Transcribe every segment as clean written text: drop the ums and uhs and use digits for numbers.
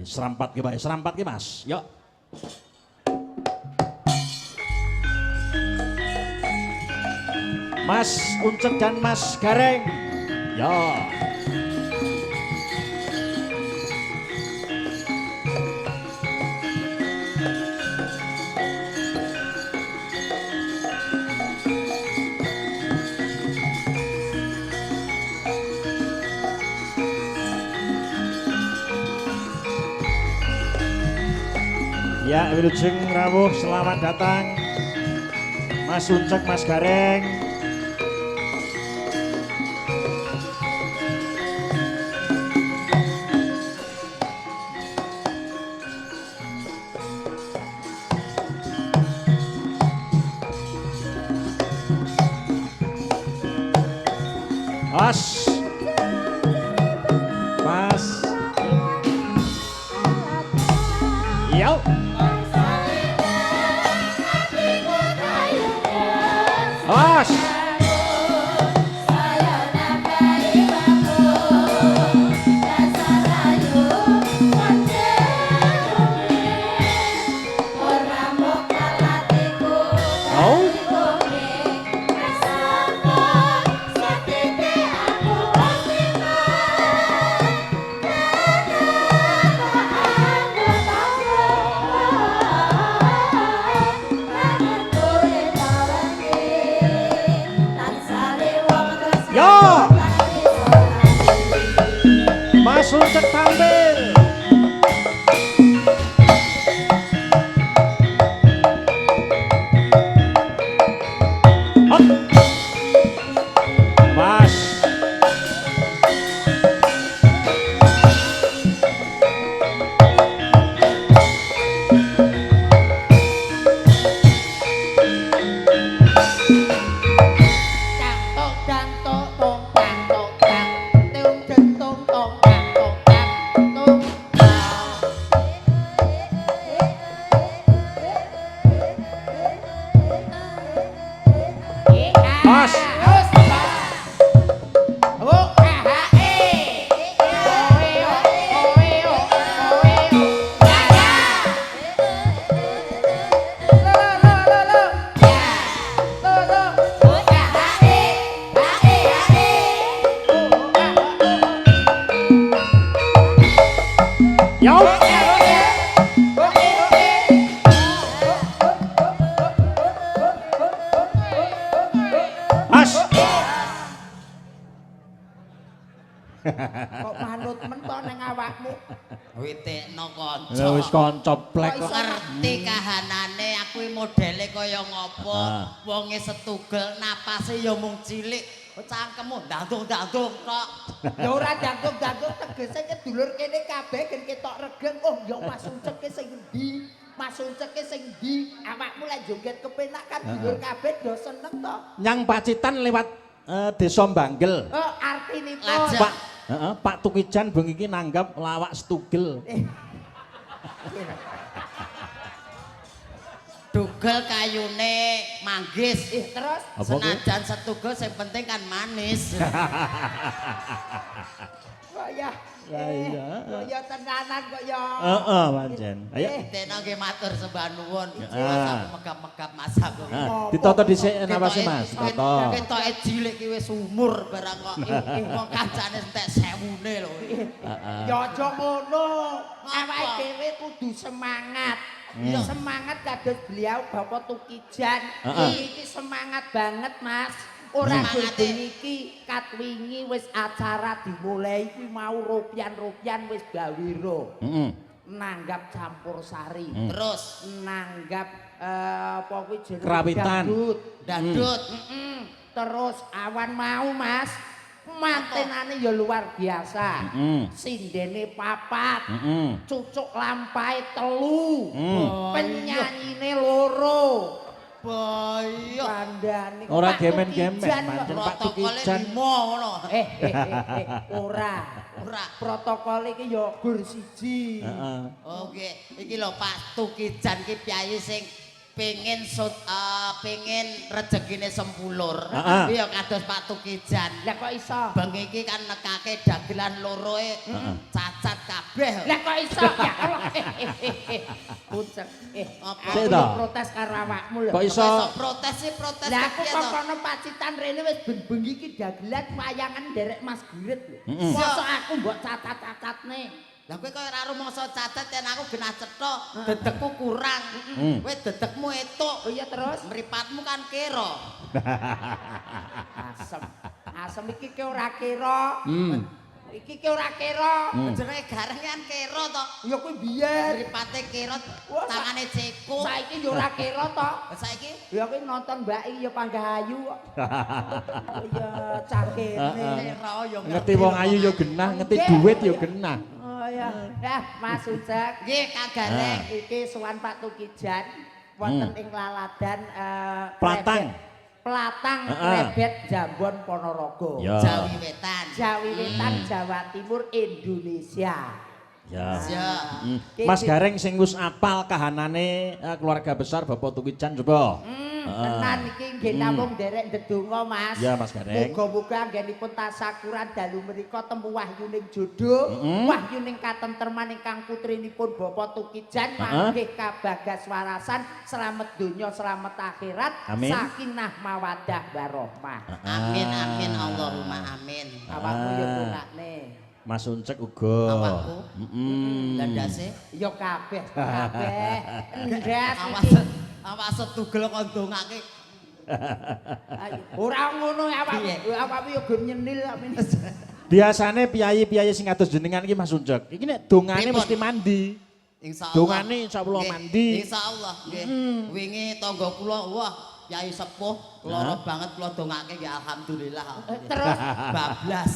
Serampat ki, Pak. Serampat ki, Mas. Yuk. Mas Uncek dan Mas Gareng. Yo. Ya, Wilujeng rawuh, selamat datang Mas Uncek, Mas Gareng. Mas Mas Yo. Mas Mas Uncek tampil. Hot. Mas kok manut men to ning awakmu. Witekno kanca. ya wis kanca plek kok. Ngerti kahanane aku modele kaya ngopo. Wonge setugel napase ya mung cilik. Cangkemmu ndandung-ndandung tok. Ya ora ndandung-ndandung tegese ki dulur kene kabeh gen ketok regeng. Oh ya Mas Uncek ki sing endi? Mas Uncek ki sing endi? Awakmu lek joget kepenak kan dulur kabeh do seneng to. Nyang Pacitan lewat Desa Banggel. Oh artinipun. Pak Pak Tukijan bengi iki nanggap lawak setugel. Dugel kayune manggis. Terus senajan setugel sing penting kan manis. Kok ya. Iya. Kok ya tenanan kok ya. Heeh, pancen. Ayo. Dene nggih matur sembah nuwun. Masa megap-megap masak kok. Ditoto dhisik napase Mas. Toto. Ketoke cilik ki wis umur barang kok. Wong kancane entek 1000-ne lho. Ya aja ngono. Awake dhewe kudu semangat. Semangat kados beliau Bapak Tukijan. Iki semangat banget, Mas. Ora bengi iki katwingi wis acara dimulai kuwi mau ropian-ropian wis gawira. Nanggap campur sari. Terus nanggap apa kuwi jenenge Krawitan. Dangdut. Terus awan mau, Mas. Mantenane ya luar biasa. Sindene papat. Cucuk lampahe 3. Penyanyine 2. Bayo Kandhane Ora gemen-gemen pancen Pak Tukijan. Ngono. Ora. Protokol iki ya gur siji. Oke, iki lho Pak Tukijan ki piyayi sing pengen rezekine sempulur. Heeh. Iya kados Pak Tukijan. Lah kok iso? Bengi iki kan nekake dagelan loroe cacat kabeh. Lah kok iso? Ya Allah. Pucek. Apa? Aku Sik yo to. protes karo awakmu lho. Kok iso? protes sih protes Lah aku kepiye kok to? kono pacitan rene wis bengi iki dagelan wayangan derek Mas Girit lho. Mm-mm. Mosok aku mbok cacat-cacatne. Lah kowe kaya ora rumangsa cacat yen aku genah cetha, dedekku kurang. Kowe dedekmu etuk. Oh iya terus? Mripatmu kan kira. Asem. Asem iki ke ora kira. Iki ke ora kira. Jenenge gareng kan kira to. Ya kuwi biyen. Mripate kira, Wah, tangane ceko. Saiki yo ora kira to. Saiki Ya kuwi nonton Mbak I ya Panggahayu kok. Oh iya cakene. kira yo Ngerti wong ayu yo genah, ngerti duit yo genah. Oh ya. Ya Mas Ucek. nggih kagareng. Iki sowan Pak Tukijan wonten ing laladan Platang. Rebet. Pelatang Heeh. Rebet Jambon Ponorogo. Ya. Jawi Wetan. Jawi Wetan, Jawa Timur, Indonesia. Ya. Ya. Mas Gareng sing wis apal kahanane keluarga besar Bapak Tukijan coba. Tenan iki nggih namung derek ndedonga Mas. Ya, Mas Gareng. Muga-muga anggenipun tasakuran dalu menika temu wahyuning jodoh, wahyuning katentreman ingkang putrinipun Bapak Tukijan manggih kabagas warasan slamet donya slamet akhirat Amin. sakinah mawaddah warahmah. Amin amin Allahumma amin. Awakmu yo gunakne. Mas Uncek uga. Awakku. Landase Yo kabeh kabeh. Ndas awas iki. awas setugel kok ndongake. Ora ngono awakmu. Piye? Awakmu yo go nyenil amene. Biasane piyayi-piyayi sing kados jenengan iki Mas Uncek, iki nek dongane Pripun? mesti mandi. Insyaallah. Dongane insyaallah Nggih, mandi. Insyaallah nggih. Wingi tangga kula wah Yai sepuh lara banget kula dongake nggih alhamdulillah. Terus Bablas.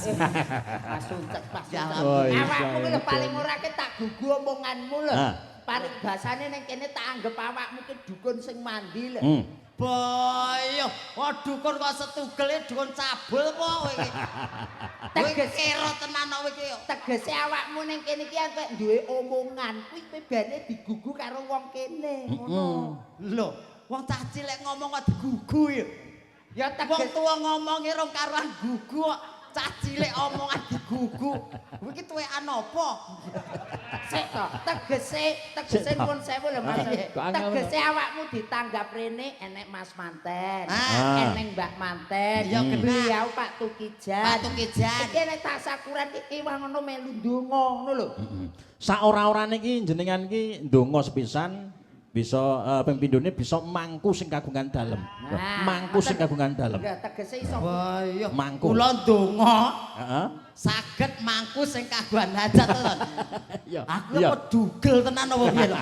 Mas Uncek pas Ya, Oh, iya, awakmu ki lho iya. paling ora ke tak gugu omonganmu lho. Ah. Paling basane ning kene tak anggap awakmu ki dukun sing mandi lho. Boyo, wah dukun kok setugel dukun cabul apa kowe iki? Kowe kira tenan kowe iki yo. Tegese awakmu ning kene ki kok duwe omongan kuwi bebane digugu karo wong kene ngono. Lho, wong cah cilik ngomong kok digugu ya. Ya Wong tegese tua ngomongi rong karuan gugu kok cah cilik omongan digugu. Kowe iki tuwekan apa? sik to, tegese pun sewu lho Mas. Kok angel Tegese awakmu ditanggap rene enek Mas Manten. Ah. Eneng Mbak Manten. Ya, kena. Beliau Pak Tukijan. Pak Tukijan. Iki nek tasakuran iki wah ngono melu ndonga ngono lho. Sak ora-orane iki jenengan iki ndonga sepisan bisa ping pindhone bisa mangku sing kagungan dalem. Nah, Mangku sing kagungan dalem. Ya tegese iso. Wah iya. Mangku. Kula ndonga Heeh. saged mangku sing kagungan hajat to. Iya. Aku kok dugel tenan apa piye lho?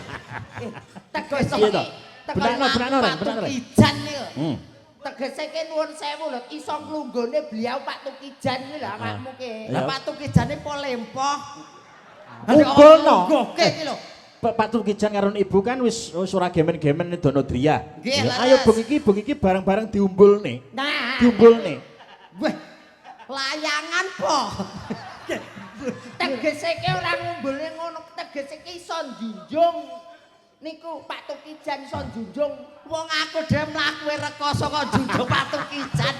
Tegese Iya to. iki Benakno Ren, benakno Ren. Ijan niku. tegese ki nuwun sewu lho iso nglunggone beliau Pak Tukijan ki lho awakmu ki. Iya. Lah Pak Tukijane po lempoh. Unggono. Nggoke iki lho. Pak Tukijan karo ibu kan wis ora gemen-gemen dono Dria. Nggih, Ya, ayo leres. bengi iki bareng-bareng diumbulne. Nah, Diumbulne. Weh. Layangan po. tegese ki ora ngumbulne ngono, tegese ki iso njunjung niku Pak Tukijan iso njunjung. Wong aku dhewe mlaku rekoso kok njunjung Pak Tukijan.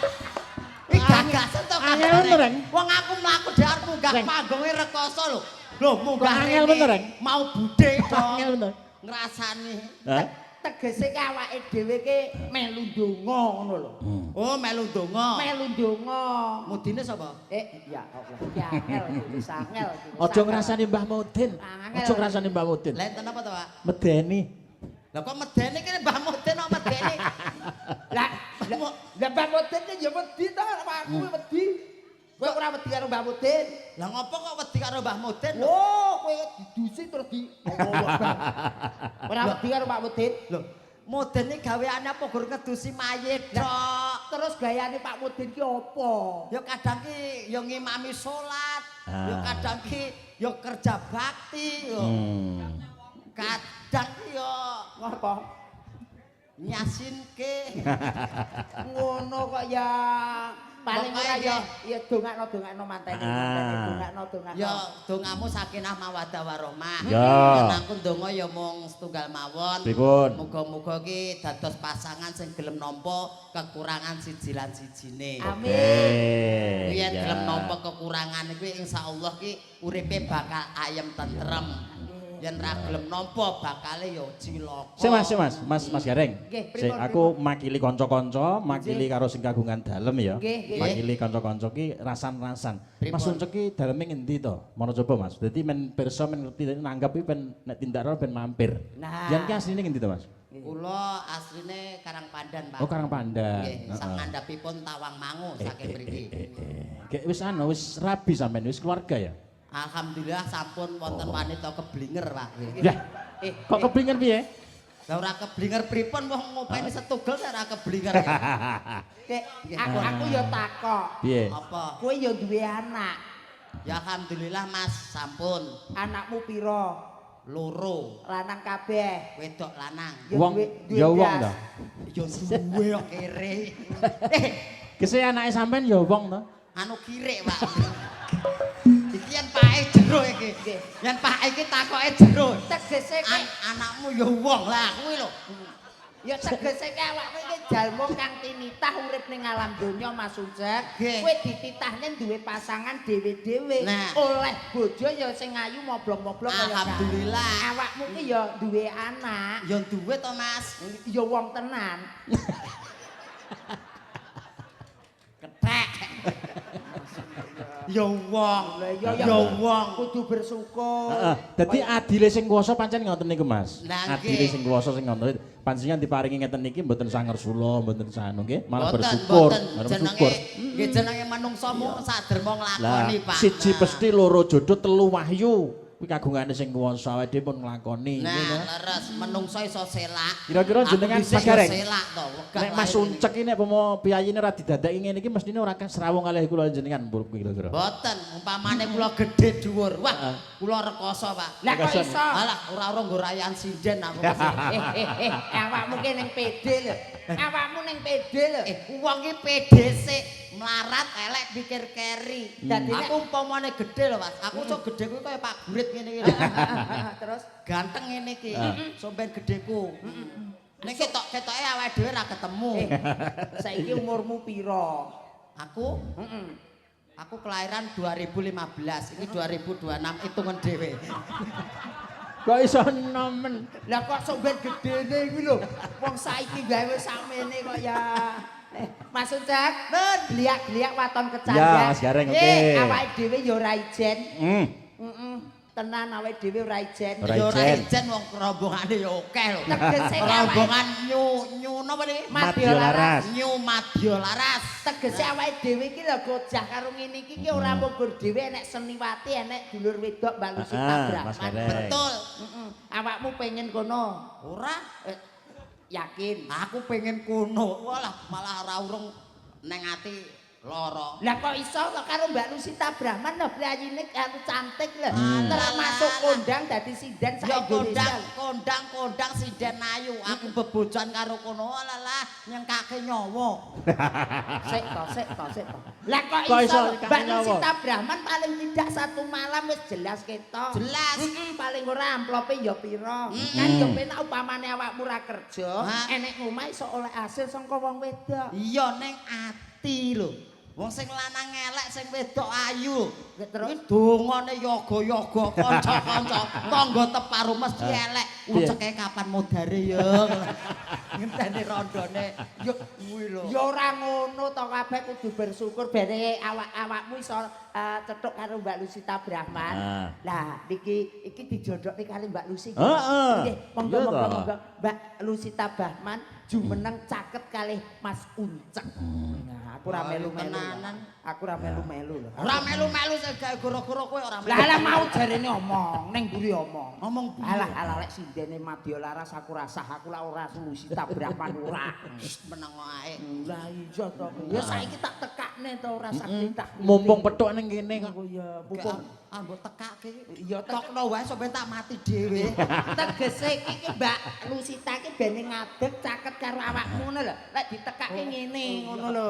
Iki gagasan to Angel kabare. beneran. Wong aku mlaku dhewe arep munggah Reng. panggonge rekoso lho. Lho munggah Angel rene. beneran. Mau budhe dong. Angel bener. Ngrasani. Hah? Tegese ki awake dhewe ki melu ndonga ngono lho. Oh melu donga. Melu ndonga. Mudine sapa? Ya Allah, ya angel, sangel. Aja ngrasani Mbah Mudin. Angel. Aja ngrasani Mbah Mudin. Lenten apa to, Pak? Medeni. Lah kok medene kene Mbah Mudin kok medene? Lah, lah Mbak Mudin ya wedi to, awakku wedi. Kowe ora wedi karo Mbak Mudin. Lah ngopo kok wedi karo Mbah Mudin? Oh, kowe didusi terus di ora wedi karo Pak Mudin. Lho, Mudin iki gaweane apa gur ngedusi mayit tok. Terus gayane Pak Mudin ki apa? Ya kadang ki ya ngimami salat, ya Ah. kadang ki ya kerja bakti, ya Hmm. kadang ki ya Ngapa? nyasinke. Ngono kok ya. Paling ora ya dongakno mantene. Dongakno. Ya dongamu sakinah mawaddah warahmah. Ya. Aku ndonga ya mung setunggal mawon. Pripun? Muga-muga ki dados pasangan sing gelem nampa kekurangan siji lan sijine. Amin. Yen gelem nampa kekurangan kuwi insyaallah ki uripe bakal ayem tentrem. Yen ra gelem nampa bakale ya cilaka. Mas Gareng. Nggih, Sik pripun, aku makili kanca-kanca, makili karo sing kagungan dalem ya. Nggih. Makili kanca-kanca ki rasan-rasan. Pripun? Mas Uncek ki daleme ngendi to? Mono coba Mas. Dadi men pirsa men ngerti nanggap iki ben nek tindakno ben mampir. Nah. Jan ki asline ngendi to Mas? Kula asline Karangpandan, Pak. Oh Karangpandan. Nggih, sak ngandhapipun Tawangmangu saking mriki. Kayak wis rabi sampean wis keluarga ya? Alhamdulillah sampun wonten wanita keblinger, Pak. Ya. Kok kepingin piye? Lah ora keblinger pripun wong ngopeni setugel ora keblinger. Aku ya takok. Piye? Apa? Kowe ya duwe anak. Ya alhamdulillah Mas, sampun Anakmu pira? loro, Lanang kabeh. wedok lanang. Ya Wong duwe ya wong blas. to. Ya duwe kok kere. Kese anake sampean ya wong to. Anu kirek, Pak. Iki yen pake jero iki. Yen pake iki takoke jero. Tegese Anakmu ya wong lah kuwi lho. ya tegese awakmu iki jalma kang tinitah urip ning alam donya Mas Uncek. Nggih. Kowe dititahne duwe pasangan dhewe-dhewe. Nah. Oleh bojo ya sing ayu moblong-moblong kaya Alhamdulillah. Awakmu ki ya duwe anak. Ya duwe to, Mas. Ya wong tenan. Ketek. Ya wong. Ya wong. Kudu bersyukur. Heeh. Dadi adile sing kuwasa pancen ngoten niku Mas. Lah, nggih. Adile sing kuwasa sing ngoten panjenengan diparingi ngeten niki mboten sangar sula, mboten sanu nggih, malah Mboten, bersyukur. mboten. Malah Jenenge bersyukur. nggih jenenge manungsa mung saderma Lah, nglakoni, Pak. siji Nah. pesti, loro jodoh, telu wahyu. Kuwi kagungane sing kuwasa awake dhewe pun nglakoni. Nah, leres menungsa iso selak. Kira-kira Aku jenengan dhisik Mas Gareng. ya selak to, wegah Nek Mas lahir Uncek iki nek umpama piyayine ra didadaki ngene iki mestine ora kan srawung kalih kula jenengan kira-kira. Boten, umpamane kula gedhe dhuwur. Wah, kula rekoso, Pak. Lah kok Rekoso. iso? Alah, ora nggo rayan sinden aku mesti. Awakmu ki ning PD lho. Awakmu ning PD lho. Wong iki pede sik, melarat elek pikir keri. Dadi nek- Aku umpamane gedhe lho, Mas. Aku iso gedhe kuwi kaya Pak Gurit ngene iki lho. Terus Ganteng ngene iki. Somben gedheku. Nek ketok-ketoke awake dhewe ra ketemu. saiki umurmu pira? Aku Heeh. Aku kelahiran 2015, ini 2026 hitungan dhewe. Kok iso nemen? Lah kok somben gedene kuwi lho. Wong saiki gawe sakmene kok ya. Mas Uncek, liak-liak waton kecandang. Ya, Mas Gareng, oke. Awake dhewe ya ora ijen. Hmm. Tenan awake dhewe ora ijen. Ora Ya ora ijen. ijen wong rombongane ya akeh lho. Tegese Rombongan nyu napa niki? Madya Laras. Nyu Madya Laras. Tegese awake dhewe iki lho gojah karo ngene iki ki ora munggur dhewe enek seniwati, enek dulur wedok Mbak Lucy Mas Tabraman. Gareng. Betul. Awakmu pengen kono? Ora, Yakin? aku pengen kuno. Walah, malah ora urung neng ati lara. Lah kok iso kok karo Mbak Lucy Tabraman lho priyine anu cantik lho. Hmm. Terus masuk kondang dadi sinden sak Ya Indonesia. kondang sinden ayu. Aku bebojan karo kono. Alalah, nyengkake nyawa. Sik to. Lah kok Kok iso iso Mbak dikasih Lucy nyawa? Tabraman paling tidak satu malam wis jelas ketok. Jelas. Paling ora amplope ya pira. Kan ya penak upamane awakmu ra kerja, Hah? enek omah iso oleh hasil saka wong wedok. Iya ning ati lho. Wong sing lanang elek sing wedok ayu. Terus? Terus dongane yoga-yoga kanca-kanca tangga teparu mesti elek. Uceke kapan modare ya. Ngenteni rondone yo kuwi lho. Ya ora ngono to kabeh kudu bersyukur bene awakmu iso cethuk karo Mbak Lucy Tabraman. Ah. Lah iki dijodohne kali Mbak Lucy. Heeh. Nggih, monggo Iya monggo toh. monggo Mbak Lucy Tabraman jumeneng caket kalih Mas Uncek. Nah, aku ora Oh, melu-melu. tenanan. Aku ora melu-melu lho. Ora melu-melu sing gawe goro-goro kowe ora melu. Lah mau jarene omong, ning mburi omong. Ngomong piye? Alah lek sindene Madya Laras aku rasah, aku lah ora Lucy Tabraman ora. Meneng wae. Lah iya to. Ya saiki tak tekakne to ora sak titah. Mumpung petuk ning kene kok. Aku ya mumpung mbok tekake. Ya Tokno wae sampe tak mati dhewe. tegese iki Mbak Lusita iki bene ngadeg caket karo awakmu ngono lho. Lek ditekake ngene ngono lho.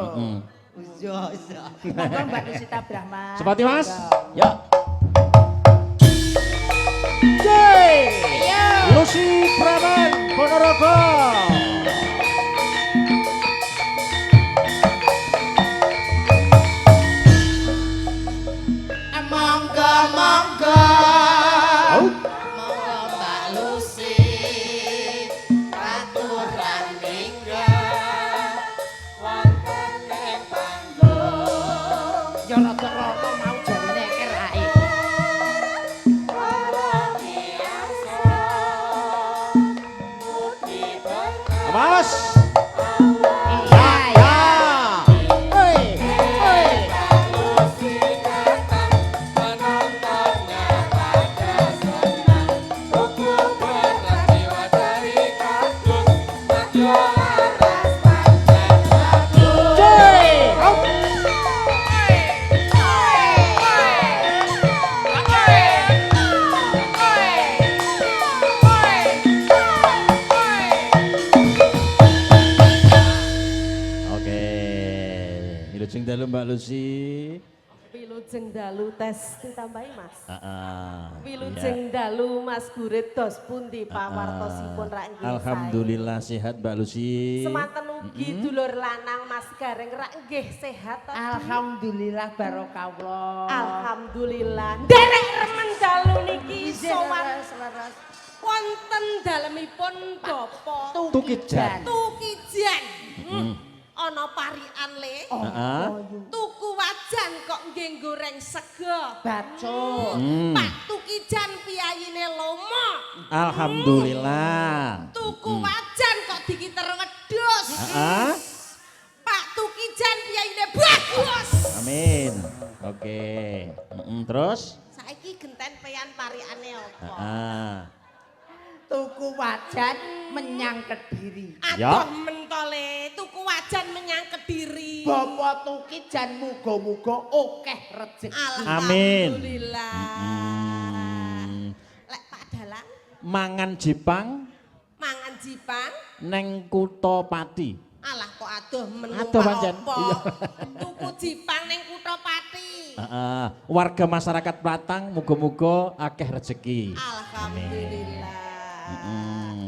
Iya. Monggo Mbak Lusita Brahman. Sepati Mas. Monggo. Ya. Lucy Praman Ponorogo. Monggo Mbak Lucy aturan minggat wonten ing panggung Ya rada-rada mau jarine kerake. Mas. Iya, iya. Hei. Wilujeng dalu Mbak Lucy. Wilujeng dalu tes ditambahi Mas. Heeh. Wilujeng dalu Mas Gurit dos pundi pawartosipun rak nggih. Alhamdulillah sehat Mbak Lucy. Semanten ugi dulur lanang Mas Gareng rak nggih sehat. Alhamdulillah barokah. Alhamdulillah. Derek remen dalu niki sowan Selaras. wonten dalemipun Bapak Tukijan. Tukijan. Ana parikan le. Heeh. Tuku wajan kok nggih goreng sega. Bacot. Pak Tukijan piyayine lomo. Alhamdulillah. Tuku wajan kok dikiter wedhus. Heeh. Pak Tukijan piyayine bagus. Amin. Oke. Terus? Saiki genten peyan parikane apa? Heeh. Tuku wajan menyang Kediri. Ya. Aduh mentole, tuku wajan menyang Kediri. Bapak Tukijan muga-muga akeh rezeki. Amin. Alhamdulillah. Lek Pak Dalang Mangan Jepang mangan Jipang. neng Kutha Pati. Alah kok aduh menu Aduh, pancen. apa? Iya. Tuku Jipang ning Kutha Pati. Heeh. Warga masyarakat Platang muga-muga akeh rezeki. Alhamdulillah.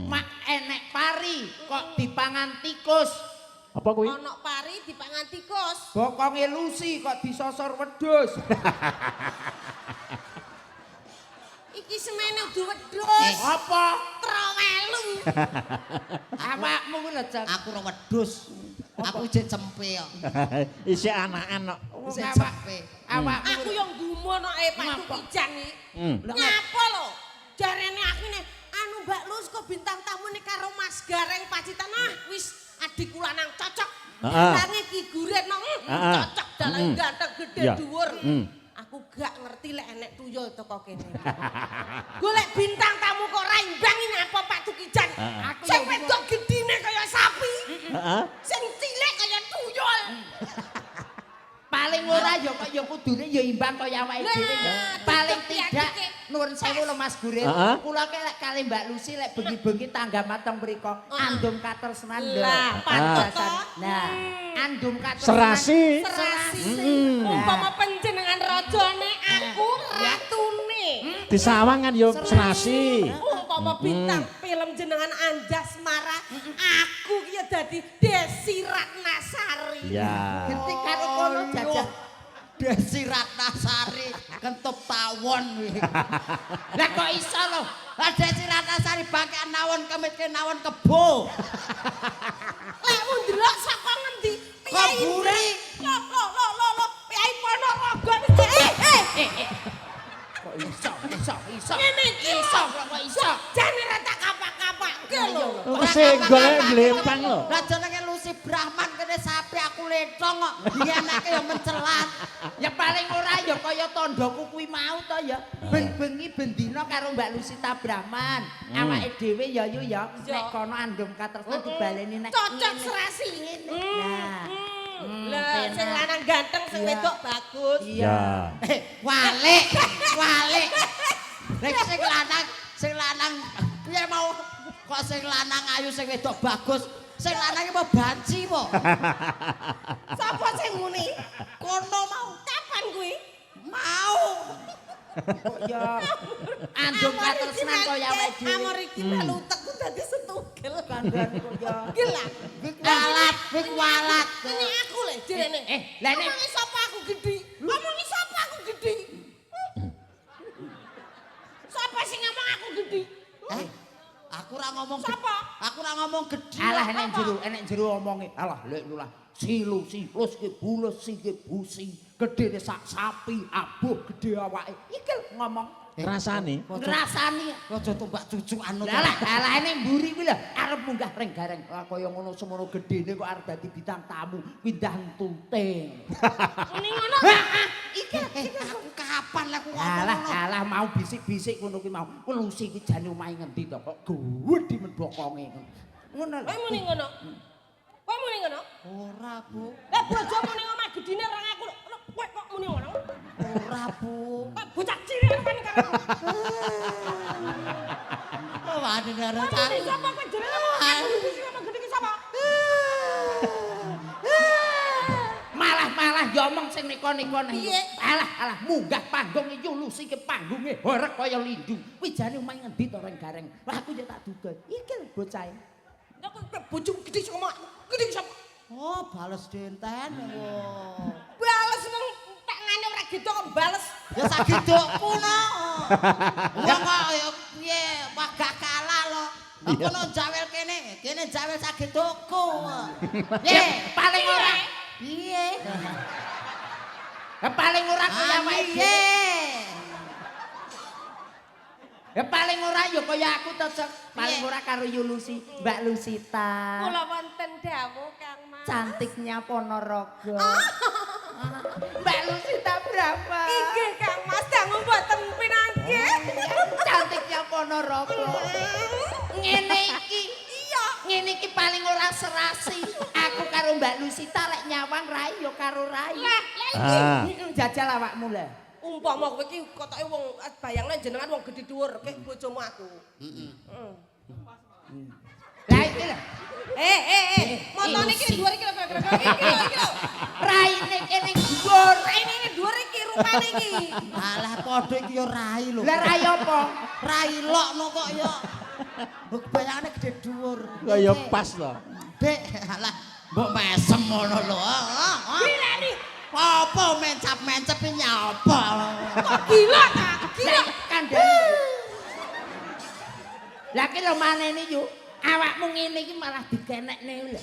Mak enek pari kok dipangan tikus. Apa kuwi? Ana pari dipangan tikus. Bokonge Lucy kok disosor wedhus. Iki semene udu wedhus. Apa? Trowelu. Awakmu ku lho, Cak. aku ora wedhus aku jek cempe kok Isih anakan kok. Sing Awak- cempe. Awakmu Aku yang gumonoke Pak Ngapa? Tukijan iki. Lho, Ngapa lho? Jarene aku ini anu Mbak Lus kok bintang tamu nih karo Mas Gareng Pacitan wis adik kula nang cocok. Dalange Ki Gurit nang cocok dalang ganteng gede Ya. dhuwur. Aku gak ngerti lek enek tuyul teko kene. Golek bintang tamu kok ra imbang ini apa Pak Tukijan? Aku Sing yang wedok gedine kaya sapi. Heeh. Sing cilik kaya tuyul. paling ora ya kok ya kudune ya imbang kaya awake dhewe ya. Lah, Paling tetep tidak ya, nuwun sewu lho Mas Gurit. Heeh. Kula ki lek kali Mbak Lucy lek bengi-bengi tangga mateng mriko andum kater senandel. Lah, patut Dasar. toh. Nah, andum kater Serasi. Serasi. Nah. Umpama panjenengan rajane aku ratune. Disawangan yo serasi. Umpama bintang film jenengan Anjasmara, aku ki ya dadi Desi Ratnasari. Ya. Genti karo kono jajah. Desi Ratnasari kentut tawon kuwi. Lah kok iso lho? Lah Desi Ratnasari bangke nawon kemitke nawon kebo. Lek mu ndelok saka ngendi? Kaburi. Lo, Piyai Ponorogo. Kok iso. Ngene iki Iso kok iso. jane ra tak kapak-kapakke lho. Kok sing golek glempang lho. Lah jenenge Lucy Brahman kene sapi aku letong kok. Dianake ya mencelat. Ya paling ora ya kaya tandhaku kuwi mau to ya. Bengi bendina karo Mbak Lusita Brahman. Awake dhewe ya yo ya nek kono andum katersen dibaleni nek Cocok ngene. serasi. Nah. Lah sing lanang ganteng sing wedok bagus. Ya. Walik. Nek sing lanang piye mau kok sing lanang ayu sing wedok bagus, sing lanang mau banci po. Sapa sing muni? Kono mau. Kapan kuwi? Mau. Kok ya andung katresnan kaya awake dhewe. Amor iki melu utekku dadi setugel Kandhane kok ya. Gila. Wik walat. Ini aku lho direne. Lah nek Ngomongi sapa aku gedhi? Ngomongi sapa aku gedhi? Sapa sing ngomong aku gedhi? Aku ora ngomong Sapa? Aku ora ngomong gedhi. alah enek jero omonge. Alah lek lulah. Silu silus ki bulus iki busi. Gedene sak sapi, abuh gede awake. Iki ngomong Rasane ngrasani. Aja tumbak cucukan lho. Alah ene mburi kuwi lho arep munggah reng-gareng. Kaya ngono semono gedene kok arep dadi bintang tamu pindah tunting. Muni ngono. Iki Aku kapan lah aku ngomong ngono. alah mau bisik-bisik ngono ki mau. Welusi ki jane omahe ngendi to kok gedhe men bokonge. Ngono lho. Kowe muni ngono. Kowe muni ngono? Ora, Bu. Lah bojomu ning omah gedine rang aku. Kowe kok muni ngono? Ora, Bu. Kok bocah cilik kan karo. Oh, wani karo Muni cari. sapa kowe jenenge? Aku iki ngomong gedhe ki sapa? Malah ya omong sing nika-nika nek. Piye? Alah munggah panggung iki lusi ke panggunge horek kaya lindu. Kuwi jane omahe ngendi to reng-gareng. Lah aku ya tak duga. Iki lho bocahe. Ya kok bojomu gedhe sing ngomong. Gedhe sapa? Oh, bales denten. Oh. Bales nang tangane ora gitu kok bales. Ya sagedokku no. Wong kok ya piye wagah kalah lho. Aku no jawel kene jawel sagedokku. Ye, paling ora. Piye? Paling ora kaya awake dhewe. Piye? Ya paling ora ya kaya aku to, Cek. Paling ora karo Yulusi, Mbak Lusita. Kula wonten dawuh Kang Mas. Cantiknya Ponorogo. Mbak Lusita berapa? Inggih Kang Mas, dangu mboten pinanggih. Cantiknya Ponorogo. Ngene iki. Iya. Ngene iki paling ora serasi. Aku karo Mbak Lusita lek nyawang rai ya karo rai. Lah, iki jajal awakmu lah. umpama kowe iki kotoke wong bayangne jenengan wong gedhe dhuwur, kek bojomu aku. Lah iki lho. Montone iki dhuwur iki lho kira-kira. Iki lho. Raine kene dhuwur. Raine dhuwur iki rupane iki. Alah padha iki ya rai lho. Lah rai apa? Rai lokno kok ya. Mbok bayangane gedhe dhuwur. Ya pas lho. Dek, alah mbok mesem ngono lho. Gilani. Apa mencap-mencep iki nyapa? Kok gila ta? Gila Kandhane. Lah ki lho manene yo. Awakmu ngene iki malah dikenekne lho.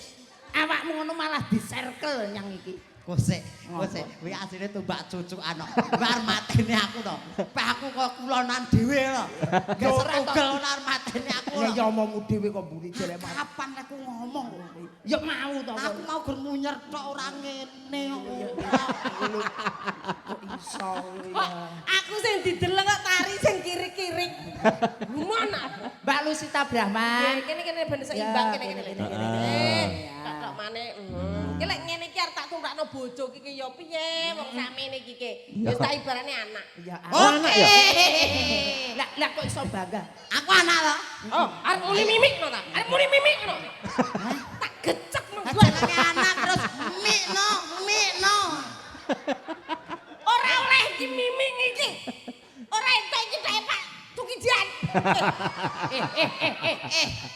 Awakmu ngono malah di-circle nyang iki. Kosek, kuwi asline tumbak cucukan kok. Bar mateni aku to. Peh aku kok kulonan dhewe lho. Geser tugel nar mateni aku. Ya omongmu dhewe kok mburi jelek mah. Kapan aku ngomong? Ya mau to. Aku mau ger munyer tok ora ngene kok. Kok iso ya. aku sing dideleng kok tari sing kiri-kiri. Gimana? Mbak Lusita Brahman. Kene ben seimbang kene. Tak maneh. Ki lek ngene iki arep tak tumpakno bojo iki ya piye wong sakmene iki ki. Wis tak ibarane anak. Ya Anak ya? Lah kok iso bangga? Aku anak lho. Oh, arep muni mimik ngono ta? Arep muni mimik ngono. Tak gecek nang gua. Jenenge anak terus mikno. Ora oleh iki mimik iki. Ora entek iki tak Pak Tukijan.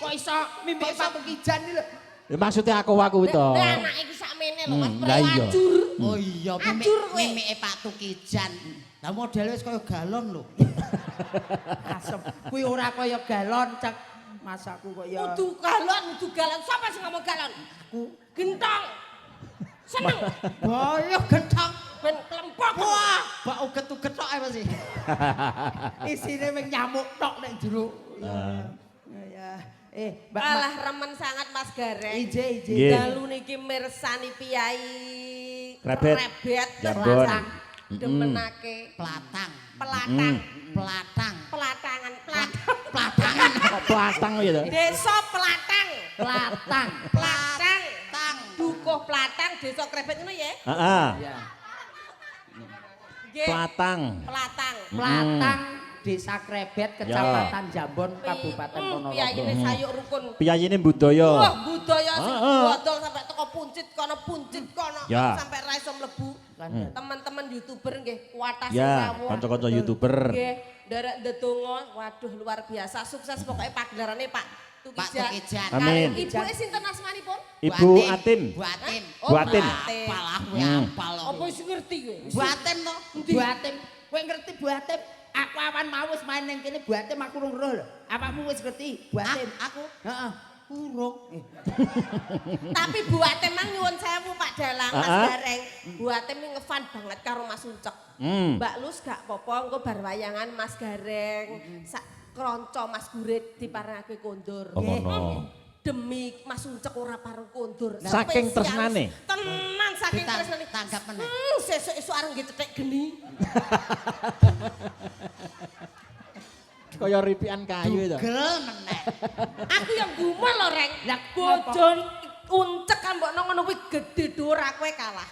Kok iso mimpi Pak Tukijan iki lho. Ya maksudnya aku itu. Lah anak iki sakmene lho Mas, Lah iya. ajur. Oh iya, Ajur kowe. mimike Pak Tukijan. Lah model wis kaya galon lho. Asem. Kuwi ora kaya galon, Cek. Masaku kok ya. Kudu galon. Sapa sing ngomong galon? Aku Gentong. Seneng. Boyo gentong. Ben klempok. Wah, bak uget-uget tok ae mesti. isine wing nyamuk tok nek jero. Ya. Mbak Alah remen sangat Mas Gareng. Ije. Nggih. Dalu niki mirsani piyai Rebet. Jambon. Pelatang. Demenake Platang. pelatang. Pelatangan. Pelatangan. Kok pelatang gitu. Desa Pelatang. Pelatang. Pelatang. Tang. Dukuh Pelatang Desa Krebet ngono ya? Heeh. Iya. Nggih. Platang. Pelatang. Platang Desa Krebet, Kecamatan Jambon, Kabupaten Piyayine Ponorogo. sayuk rukun. Piyayine budaya. Wah, budaya sing Heeh. bodol sampai teko puncit kono Ya. sampai ra iso mlebu. Teman-teman YouTuber nggih kuatas Ya, rawuh. kanca-kanca YouTuber. Nggih, nderek ndedonga, waduh luar biasa. Sukses pokoknya pagelarannya Pak Pak Tukijan. Tukijan. Amin. Ibu sinten asmanipun? Ibu Atin. Bu Atin. Oh, Bu Atin. Apal aku apal. Apa wis ngerti kowe? Bu Atin to. Bu Atim, kowe ngerti Bu Atim? Aku awan mau wis main ning kene Bu Atim aku urung roh lho. Apamu wis ngerti Bu Atim? Aku Heeh. Urung. Tapi Bu Atem mang nyuwun sewu Pak Dalang Mas Ah. Gareng. Bu Atem ini ngefan banget karo Mas Uncek. Mbak Lus gak apa-apa engko bar wayangan Mas Gareng. Sak kronco Mas Gurit diparengake kondur. Oh, Nggih. ngono. Demi Mas Uncek ora pareng kondur. Saking Spesial. tresnane? Tenan saking Ditang- tresnane. tanggap meneh. Sesuk areng nggih cetek geni. Kaya ripikan kayu itu. Gel meneh. Aku yang gumun lho Reng. Lah, Bojon Uncek kan mbok ngono kuwi gedhe dhuwur aku kalah.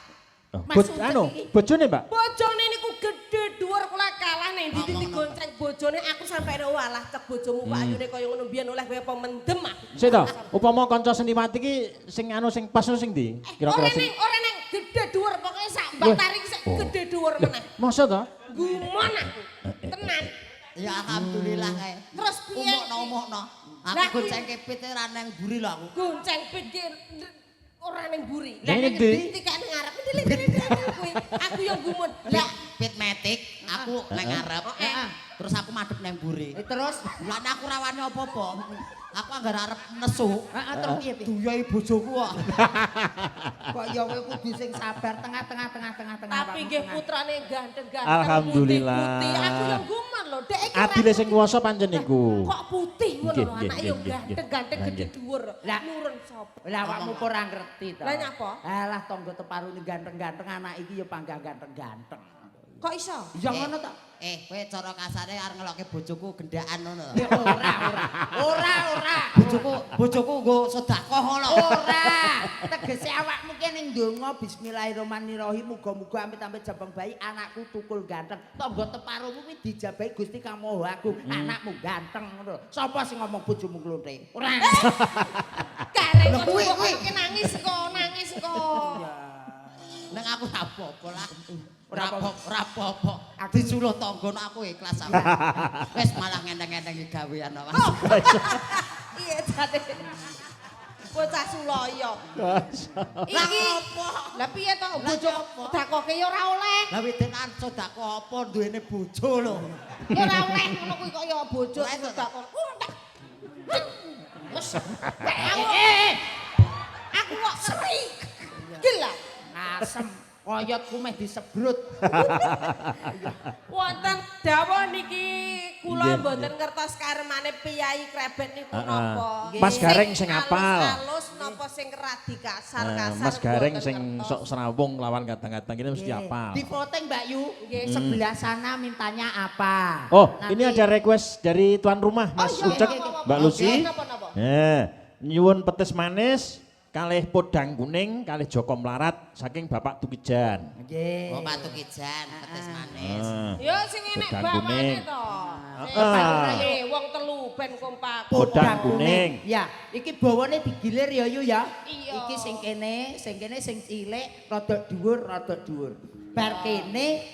Mas Uncek Anu, iki. bojone, Mbak. Bojone niku gedhe dhuwur kula kalah ning ndi Ngomong, digonceng bojone aku sampai walah cek bojomu Pak Ayune kaya ngono biyen oleh kowe apa mendem aku. Sik to, upama kanca seniwati iki sing anu sing pas sing ndi? Kira-kira sing Ora neng gedhe dhuwur pokoke sak batari iki sak gedhe dhuwur meneh. Masa to? Gumon aku. Tenan. Ya alhamdulillah kae. Terus piye? Umukno. Aku Lah, gonceng kepit ra nang buri lho aku. Gonceng pikir ora ning buri. Lah, ning ndi? Tikane ngarep kuwi. Aku yang gumun. Lah pit metik, aku nang ngarep. Terus aku madhep nang buri. Terus Lah nek aku rawani apa-apa. Aku anggar arep nesu. heeh terus piye piye? Duyai bojoku kok. Kok ya kowe kudu sing sabar tengah-tengah. Tapi nggih putrane ganteng-ganteng. Alhamdulillah. putih-putih. Aku yang gumun lho. Dek iki Adile ra- sing kuwasa pancen niku. Kok putih ngono Nggih, lho nggih, anak nggih, yo nggih, ganteng-ganteng nggih. gedhe dhuwur. Lah. Nurun sapa? Lah awakmu kok ora ngerti to. Lah nyapa? Alah tangga teparune ganteng-ganteng anak iki ya panggang ganteng-ganteng. Kok iso? Ya ngono to. Kowe cara kasare arep ngelokke bojoku gendaan ngono. Ya ora. Bojoku nggo sedekah ngono. Ora. Tegese awakmu kene ndonga bismillahirrahmanirrahim muga-muga amit-amit jabang bayi anakku tukul ganteng. Tangga teparumu kuwi dijabahi Gusti Kang Maha Agung. Anakmu ganteng ngono. Sapa sing ngomong bojomu klonthing? Ora. Karek Lho, kok kuwi, kok kuwi. nangis kok. Nang aku ra apa-apa lah. Ora Ora apa-apa. Disuruh tanggono aku ikhlas aku. Wis malah ngenteng-entengi gawean wae. Iya jane. Bocah Suloyo. Iki lah piye to bojo dakoke ya ora oleh. Lah wedekan sedekah apa duwene bojo lho. Ya ora oleh ngono kuwi kok ya bojo sedekah. Wes. Aku kok seri. Gila. Asem koyotku meh disebrut. Wonten dawuh niki kula Nggih, mboten ngertos karemane Piyai Krebet niku napa. Mas Gareng sing apal. Halus napa sing radi kasar-kasar. Mas Gareng mboten sing ngertos. sok serawung lawan kadang-kadang ini mesti apal. Di voting Mbak Yu, Nggih. sebelah sana mintanya apa? Oh, Nanti- ini ada request dari tuan rumah Mas iya, Ucek, iya, iya. Mbak Lucy. Napa-napa? Nyuwun petis manis, kalih podang kuning, kalih Joko Melarat saking Bapak Tukijan. Nggih. Oh Patu Kijan, petis manis. Ya sing enek Podang bawane kuning. to. Heeh. Wong telu ben kompak. Podang kuning. Ya, iki bawane digilir ya Yu ya. Iya. Iki sing kene sing cilik, rada dhuwur. Bar kene,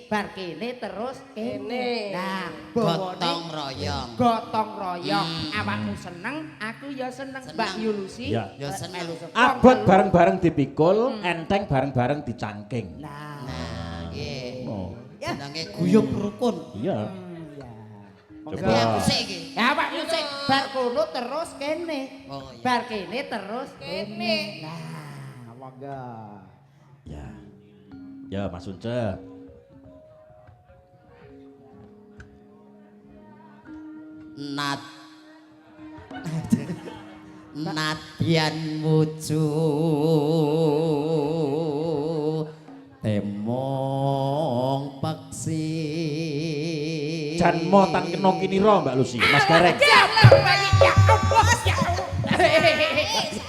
bar kene terus Kene. Nah, Gotong bawane royong. gotong royong. Awakmu seneng, aku ya seneng. Seneng. Mbak Yu Lucy. Ya. Ya seneng. melu seneng. Abot bareng-bareng dipikul, enteng bareng-bareng dicangking. Nah, Nah, nggih. Oh, Jenenge guyub rukun. iya. ya. Coba. Tapi aku sik iki. Ya awakmu sik bar kono terus kene. Oh iya. Bar kene terus Kene. kene. Nah, monggo. Ya. Ya, Mas Unce. Nat Nadyan muju temong peksi Jan mo tan kena kinira Mbak Lucy, Mas Gareng.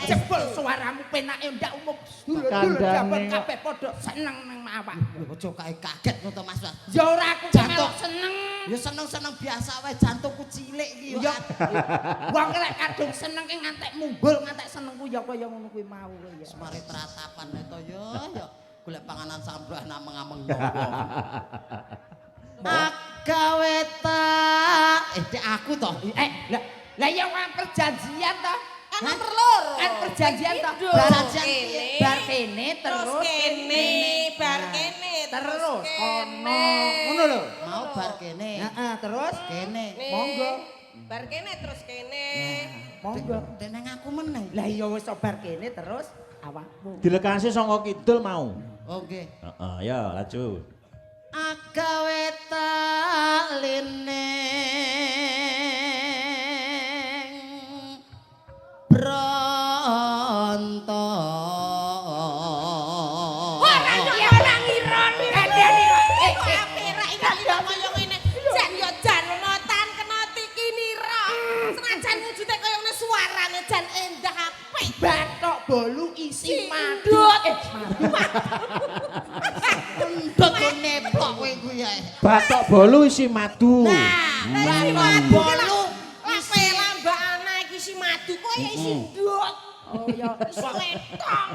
Jebul suaramu penake ndak umum. Dulur-dulur jabon kabeh padha seneng nang awak. Aja kae kaget ngono to Mas. Ya ora aku melok seneng. Ya seneng-seneng biasa wae jantungku cilik iki Ya. Wong lek kadung seneng ki ngantek mumbul ngantek senengku ya kaya ngono kuwi mau ya. semare tratapan to ya golek panganan sambrah nang mengameng. Agawe tak aku to. Lah ya kan perjanjian to. Kan nomor loro. Kan perjanjian to. Perjanjian Bar kene terus kene, bar kene, terus kono. Ngono lho. Mau bar kene. Heeh, terus Kene. monggo. Bar kene terus kene. Monggo. Deneng aku meneh. Lah iya wis bar kene terus awakmu. Dilekasi saka kidul mau. Oh nggih. Heeh, ya laju. Agawe taline bronto. Ora ora ngiron. Kandhani kok. Perak iki kaya ngene. Jan yo jan notan kena tikinira. Senajan wujude kaya ngene suarane jan endah apik. Bathok bolu isi madu. Ndut neplok kowe kuwi ae. Batok bolu isi madu. Madu bolu. Ape lambakane iki si madu kaya isi ndut. Oh ya Suwetong.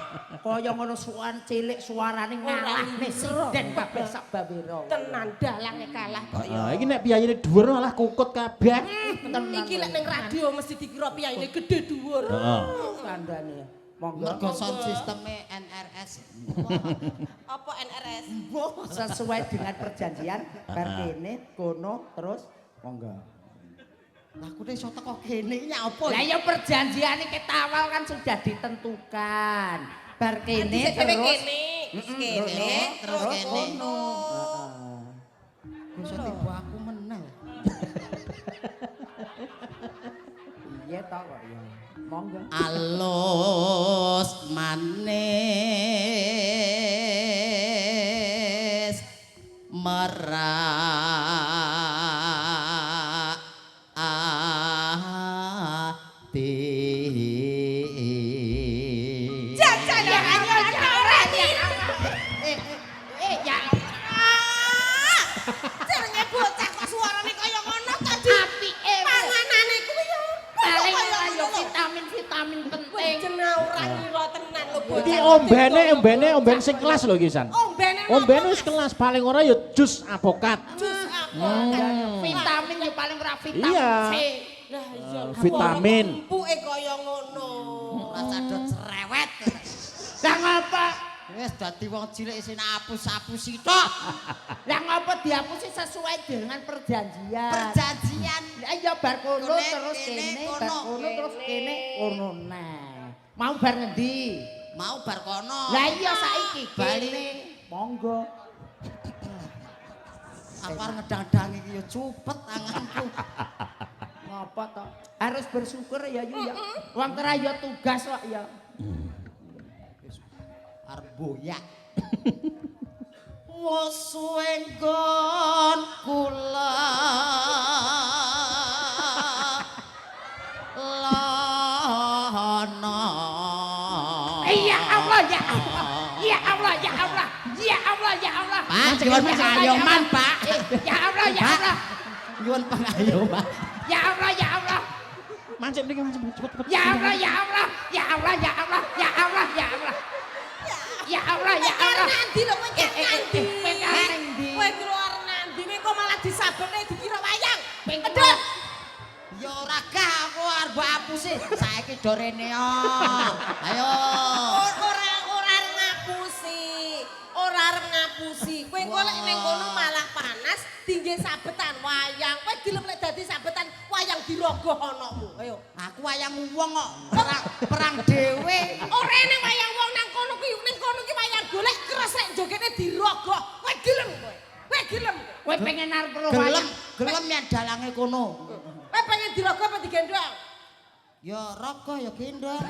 kaya ngono suan cilik suarane ngalah presiden kabeh sak bawira. Tenan dalange kalah kok ya. Heeh, iki nek piyayine dhuwur malah kukut kabeh. Iki lek ning radio mesti dikira piyayine gedhe dhuwur. Heeh. Kandhane. Monggo Mergo sound sisteme NRS. Apa NRS? sesuai dengan perjanjian bar kene kono terus monggo. Lah aku iso teko kene iki apa? Lah ya perjanjiane ketawal kan sudah ditentukan. Bar kene Dhisik terus kene, terus kene. kono. Iso tiba aku meneh. Iya ta kok ya. Monggo. Alus manis merak ati. Jajan ya ora Ya jenenge bocah kok suarane kaya ngono tadi. apike Panganane kuwi yo paling kaya ayo ngono. vitamin penting. Jeneng ora ngira tenan lho bocah. Iki omben sing kelas lho iki San. Ombene wis kelas paling ora ya jus avokat. jus apa? Vitamin ya paling ora vitamin Iya. C. Lah iya. Vitamin. Empuke kaya ngono. Rasa dot cerewet. Lah ngapa? Wis dadi wong cilik sing apus-apusi tok. Lah ngapa dihapusi sesuai dengan perjanjian? Perjanjian. Lah iya bar kono Kene, terus kene, kene, kono. bar kono terus kene, kono nah. Mau bar ngendi? Mau bar kono. Lah iya saiki Bali. kene. Monggo. Aku arep ngedang-dang iki ya cupet tanganku. Ngapa to? Harus bersyukur ya Yu ya. Wong kira ya tugas kok ya. Arep boyak. Wes suwe nggon kula. Lono. Ya Allah ya Allah. Ya Allah ya Allah. Ya Allah ya Allah. Pak, nyuwun pengayoman, Pak. Ya Allah ya Allah. Nyuwun pengayoman. Ya Allah ya Allah. Mancep niki mancep cepet. Ya Allah ya Allah. Ya Allah ya Allah. Ya Allah ya Allah. Ya Allah ya Allah. Nanti lho kowe nanti. Nanti. Kowe keluar nanti kok malah disabene dikira wayang. Ping Edot. Ya ora gah aku arep apusi. Saiki do rene yo. Ayo. Ora ngapusi. Ora arep ngapusi. Kowe kok lek ning kono malah panas tinggi sabetan wayang. Kowe gelem lek dadi sabetan wayang dirogoh anakmu. Ayo. Aku wayang wong kok perang dhewe. Ora ning wayang wong nang kono kuwi ning kono ki wayang golek kresek jogene dirogoh. Kowe gelem kowe. Kowe gelem. Kowe pengen arep pro Gelem, wayang. gelem yen dalange kono. Kowe pengen dirogoh apa digendong? Ya rogo ya gendong.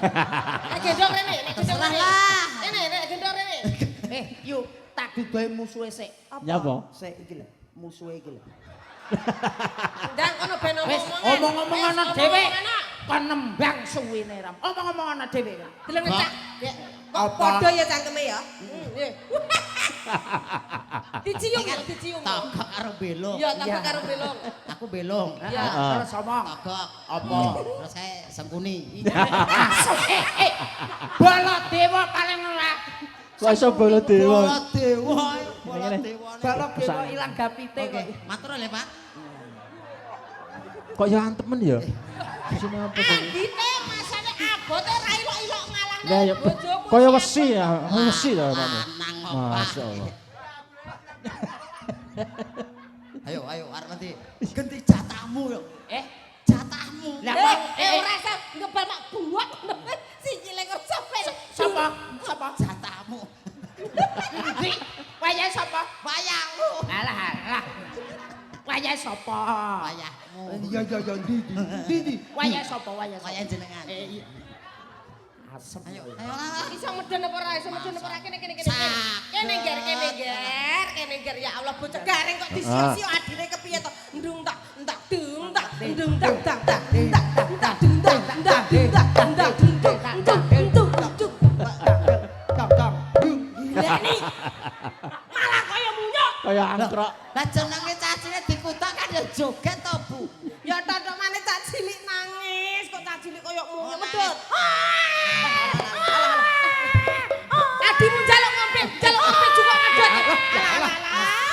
Nek gendong rene, nek gendong Terserah rene. lah. Rene, nek gendong rene. Yuk, tak dudohi musuhe sik. Nyapa? Sik iki lho, musuhe iki lho. Ndang kono ben Wis omong-omongan. omong-omong ana Wis, dhewe. omong-omongan. kon nembang suwine ram. Omong-omong ana dhewe. Deleng cak. Apa? Padha ya cangkeme ya. Nggih. Dicium ya, dicium. Togok karo belung. Ya, takok karo belong. Aku belung. Ya. Terus omong. Togok. Apa? Terus saya sengkuni. Baladewa paling ora. Kok iso Baladewa? Baladewa. Baladewa ilang gapite Oke, kok. matur le, Pak. Kok ya antemen ya? Sini apa sih? Anggite masane abote ra ilok-ilok ngalahne Lah ya bojoku. kaya wesi ya, wesi ta Pak. Nang opa. Masyaallah. Ayo, arep nanti ganti jatahmu yo. Jatahmu. Lah Ora usah ngebal mak buak. Sikile kok sampe. Sapa? Jatahmu. Di, wayah sapa? Wayahmu. Alah. Wayah sapa? Wayahmu. Iya, ndi. Wayah sapa? Wayah jenengan. Asem. Ayo. Iso medhen apa ora? Iso medhen apa ora? Kene. Sak. Kene ger ya Allah bocah garing kok disio-sio adine kepiye to? Ndung tak dung tak ndung tak tak tak tak tak dung tak tak tak tak dung tak malah kaya munyuk. Kaya angkrok. Lah jenenge cacine dikutak kan ya joget to, Bu. Ya totok maneh cah cilik nangis, kok cah cilik kaya munyuk medhot. Adimu jaluk ngombe juga medhot.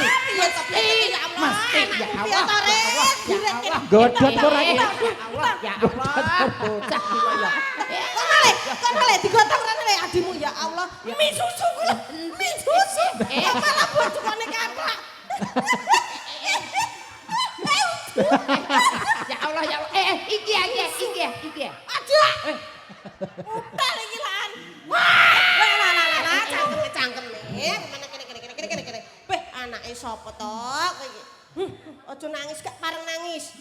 Piye to piye ya Allah. Mesti ya Allah. Godhot ora iki. Ya Allah, bocah iki kaya. Kok malah digotong rene adimu ya Allah. Mi susu kula. Mi susu. Malah bojone kaplak. Ya Allah. Iki ya. Aduh. Udah iki lan. Lah cangkeme. Kene. Beh, anake sapa to kowe iki? Aja nangis, gak pareng nangis.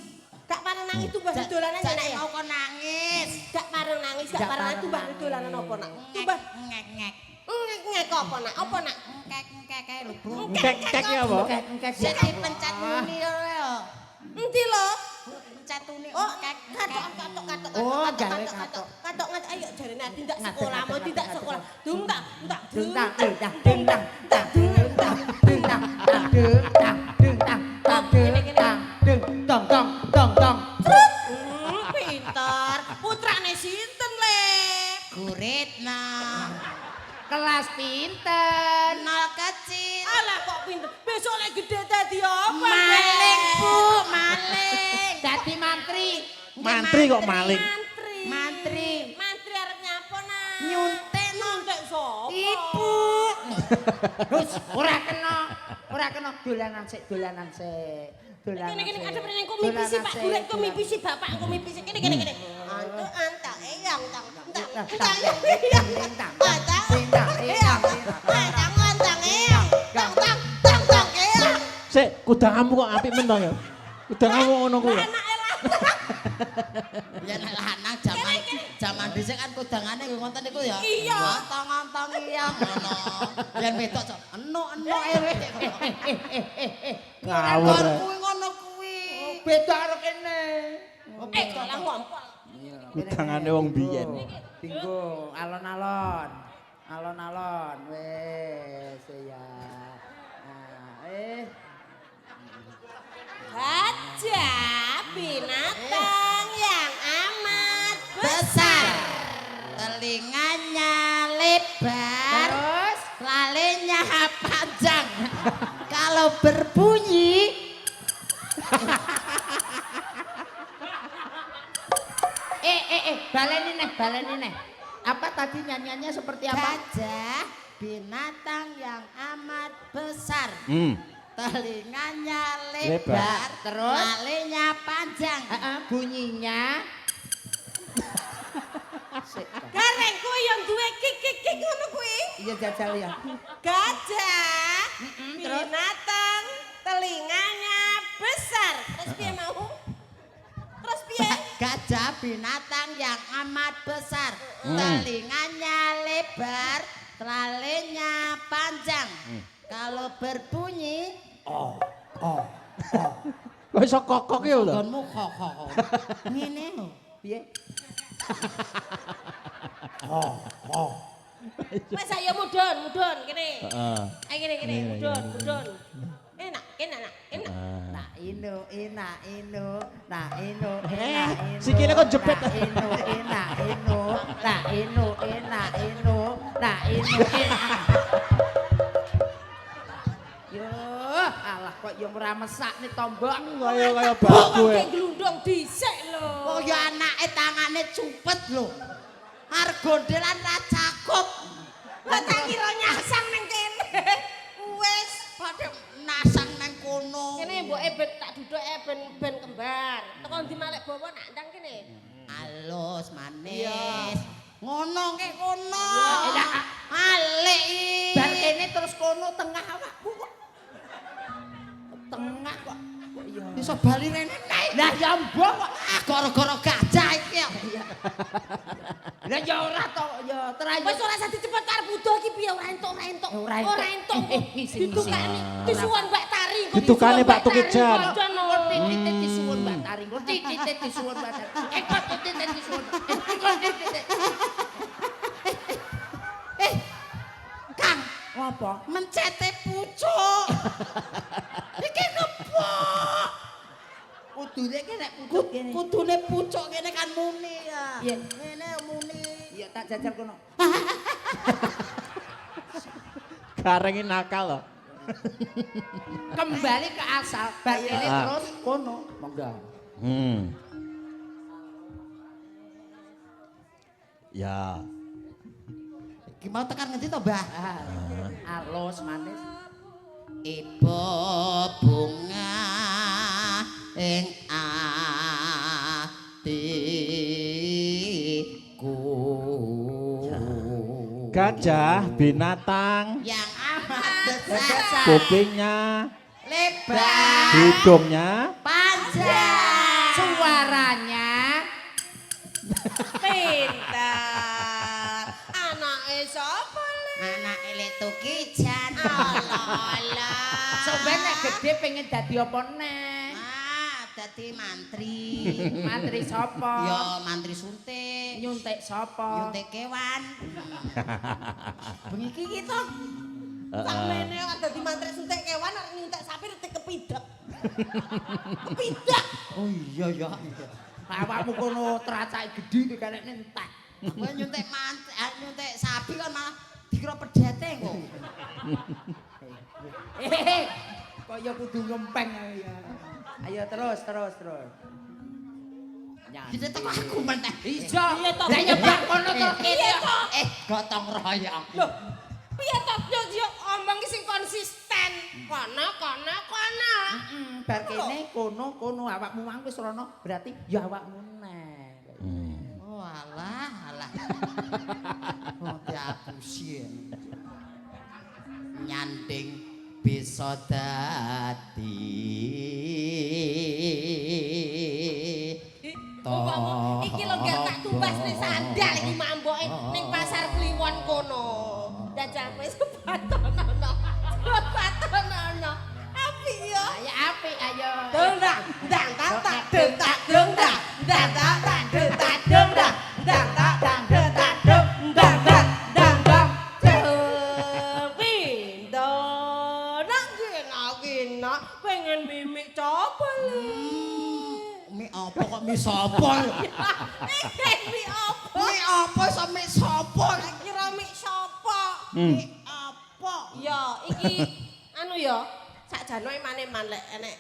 Gak pareng nangis tumbah dolanan ya nak ya. Mau kok nangis. Gak pareng nangis, gak pareng tumbah dolanan apa nak? Tumbah Ngek. ngek apa nak? Apa nak? Ngek lho, Bu. Kek ya apa? Sing dipencet muni yo. Endi lho? Pencet muni. Oh, katok. Oh, gawe katok. Katok ayo jarene tindak sekolah, mau tindak sekolah. Dung tak. Pinter. Putrane sinten, Le? Guritna. Kelas pinten. Nol kecil. Alah kok pinter. Besok lek gede dadi apa? Maling, Bu, maling. Dadi mantri. Mantri kok maling. Mantri. Mantri arep nyapa, Nak? Nyuntek no. Nyuntek sapa? Ibu. Hus, ora kena dolanan sik. Dolanan. Kene ada pernah kok mipisi Pak Guret kok mipisi Bapak kok mipisi. Kene. Antuk eyang tang. Sik, kudanganmu kok apik men to ya? Kudanganmu ngono kuwi. Ya nek lanang jaman dhisik kan kudangane nggih ngoten niku ya. Iya. Ngontong-ngontong iya ngono. Yen wedok cok enuk-enuk ewe. Ngawur. Kuwi ngono kuwi. Beda karo kene. Dalang ngompol. Kudangane wong biyen. Dinggo alon-alon. Alon-alon wis ya. Gajah binatang yang amat Besar. Telinganya lebar. Terus Lalenya panjang. Kalau berbunyi baleni neh. Apa tadi nyanyiannya seperti apa? gajah binatang yang amat besar. Telinganya lebar, Terus? lalenya panjang. Bunyinya Gareng kuwi yang duwe kik ngono kuwi. iya jajal ya. Gajah terus? binatang telinganya besar. Terus piye mau? Terus piye? Gajah binatang yang amat besar, telinganya lebar, lalenya panjang. Kalau berbunyi, Kok iso kokok ya lho? gonmu kok. Ngene lho. Piye? Wes ayo mudun kene. Heeh. Ayo kene mudun. Enak. Nak ino. Sikile kok jepit. Nak ino. Yo, alah kok yo ora mesakne tombok. Kaya Kok babu. kayak glundung dhisik lho. Kok ya anake tangane cupet lho. Arep gondelan ra cakup. Lah tak kira nyasang ning kene. Wes Padha nasang nang kono. kene mboke ben tak duduke ben kembar. Teko ndi malek bawa nak ndang kene. Alus manis. Iya. Ngono ke kono. Iya. Alik. Bar kene terus kono tengah awakmu kok. Tengah kok. Iya. Iso bali rene naik. Lah ya mbok kok. Gara-gara gajah iki. Lah ya ora to ya terayu. Wes ora usah dicepet karep butuh iki piye ora entuk. Ora entuk. Ngisi. Ditukani disuwun Mbak Tari. kok Ditukani disuwun Mbak Tukijan. Aja no. Titik disuwun Mbak Tari. Titik disuwun Mbak Tari. Kok titik disuwun. Titik. Kang, Apa? mencete pucuk. Iki kepok. Kudune ki nek pucuk kene. Kudune pucuk kene kan muni ya. Iya. Ngene muni. Ya tak jajal kono. Gareng nakal loh. Kembali ke asal. Bar kene Ah. terus kono. Monggo. Ya. Iki mau tekan ngendi to, Mbah? Alus manis. Ibu bunga ing atiku. Gajah binatang, Yang amat besar, kupingnya, lebar, hidungnya, panjang. Suaranya Pintar. Anake sapa le? Anak ele Tukijan. Alah. sampeyan nek gedhe pengen dadi apa neh? Dadi mantri. Mantri sapa? Ya mantri suntik. Nyuntik sapa? Nyuntik kewan. Bengi iki to. Samene kok dadi mantri suntik kewan arep nyuntik sapi rete kepidak. Kepidak. Oh iya ya. Awakmu kono tracake gedhe iki karek entek. Kowe nyuntik nyuntik sapi kan malah dikira pedete kok. Kaya kudu ngempeng ya. Ayo terus. Dite teko aku meneh. Iso. Iya toh. Lah nyebak kono terus kene. Iya toh. Gotong royong. Loh, piye toh yo omong ki sing konsisten. Kono. Bar kene kono awakmu mang wis rono berarti ya awakmu neh. Oh alah. Oh diapusi. Nyanding bisa dadi Iki lho gak tak tumbas ning sandal iki mamboke ning pasar Kliwon kono. Jajal wis batonono. Apik ya. Ayo apik ayo. Dendang, dang tak tak dentak dendang. Dang tak tak dentak dendang. Dang tak tak dentak dendang. Dang. Pindo nak gina pengen mimik coba le. Mi apa kok mi sapa? Mi apa? Mi apa iso mi sapa? Kira mik sapa? Mi apa? Ya, iki anu ya, sakjane mane-man lek enek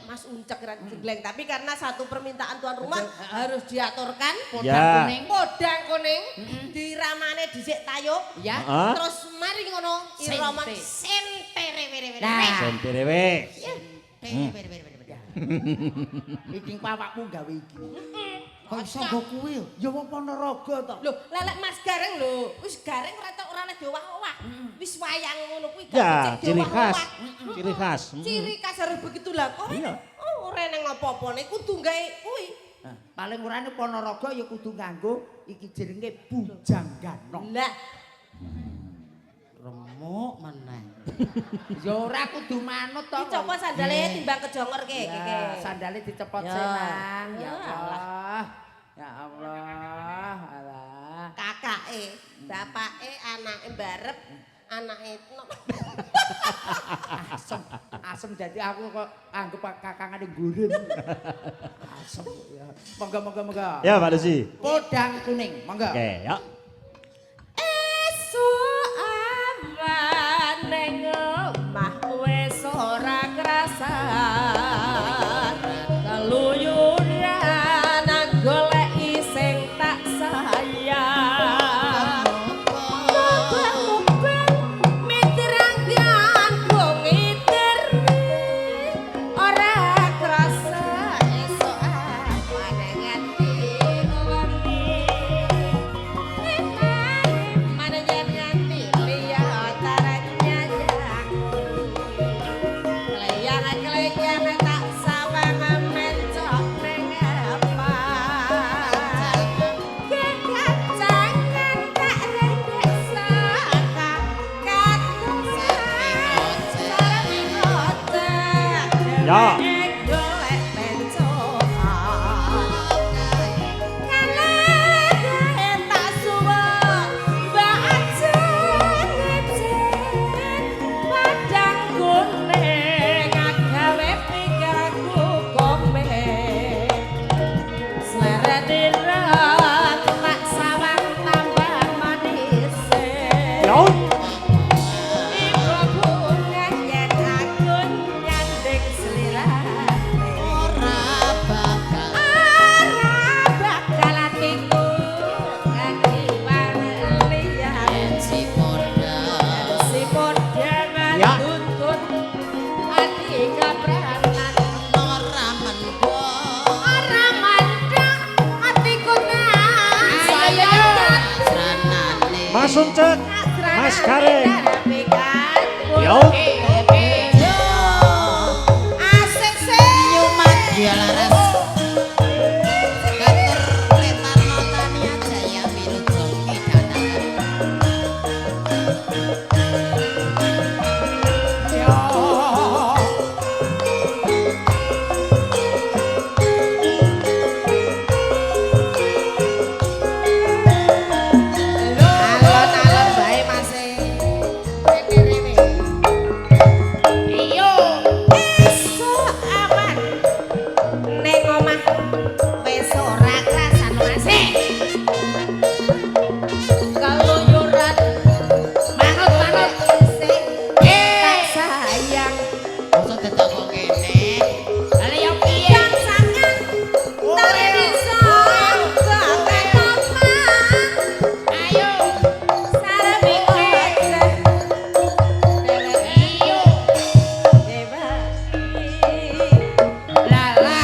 Mas Uncek ra jegleng, tapi karena satu permintaan tuan rumah harus diaturkan Ya. podang kuning diramane dhisik tayub Ya. terus mari ngono irama Sente. sentere were. Nah. Senterewe. Iki awakmu gawe iki. Kok iso nggo kuwi? Ya wong Ponorogo to. Lho, lelek Mas Gareng lho, wis Gareng ora oleh diowah-owah. Wis wayang ngono kuwi Ya, becik ciri khas. diowah-owah. Ciri khas. Ciri khas harus begitu lah. Oh, Iya. ora nang apa-apane kudu gawe kuwi. Nah, paling urane Ponorogo ya kudu nganggo iki jenenge bujanggano. Lah, Remuk meneh. Ya ora kudu manut to. dicoba sandale timbang kejongor ke iki. Ya, sandale dicepot Ya. senang. Ya Ya Allah. Ya bapake anake mbarep anake Asem dadi aku kok anggap kakangane gurin. Asem ya. Monggo. Ya Pak Lucy. Podang kuning, monggo. Oke, ya. esuk awan ning omah wis ora krasan keluyuran goleki sing tak sayang mubeng mitranggan ngiter ora krasa esuk awan nganti wengi Ya. Mas Uncek, Mas Karing. Yo. Asik sih. Nyumat dia laras. Kantor Letar Notania Jaya Wilujoki datang. Alon-alon bae Mas. Rene-rene. Iyo. Esuk awan ning omah wis ora krasan Mas. Keluyuran manut-manut sing tak sayang. Masa dadak kok kene. Lah ya piye? Yang sangat tari bisa kakek mama. Ayo. Saremi koceh. Iyo. Lala.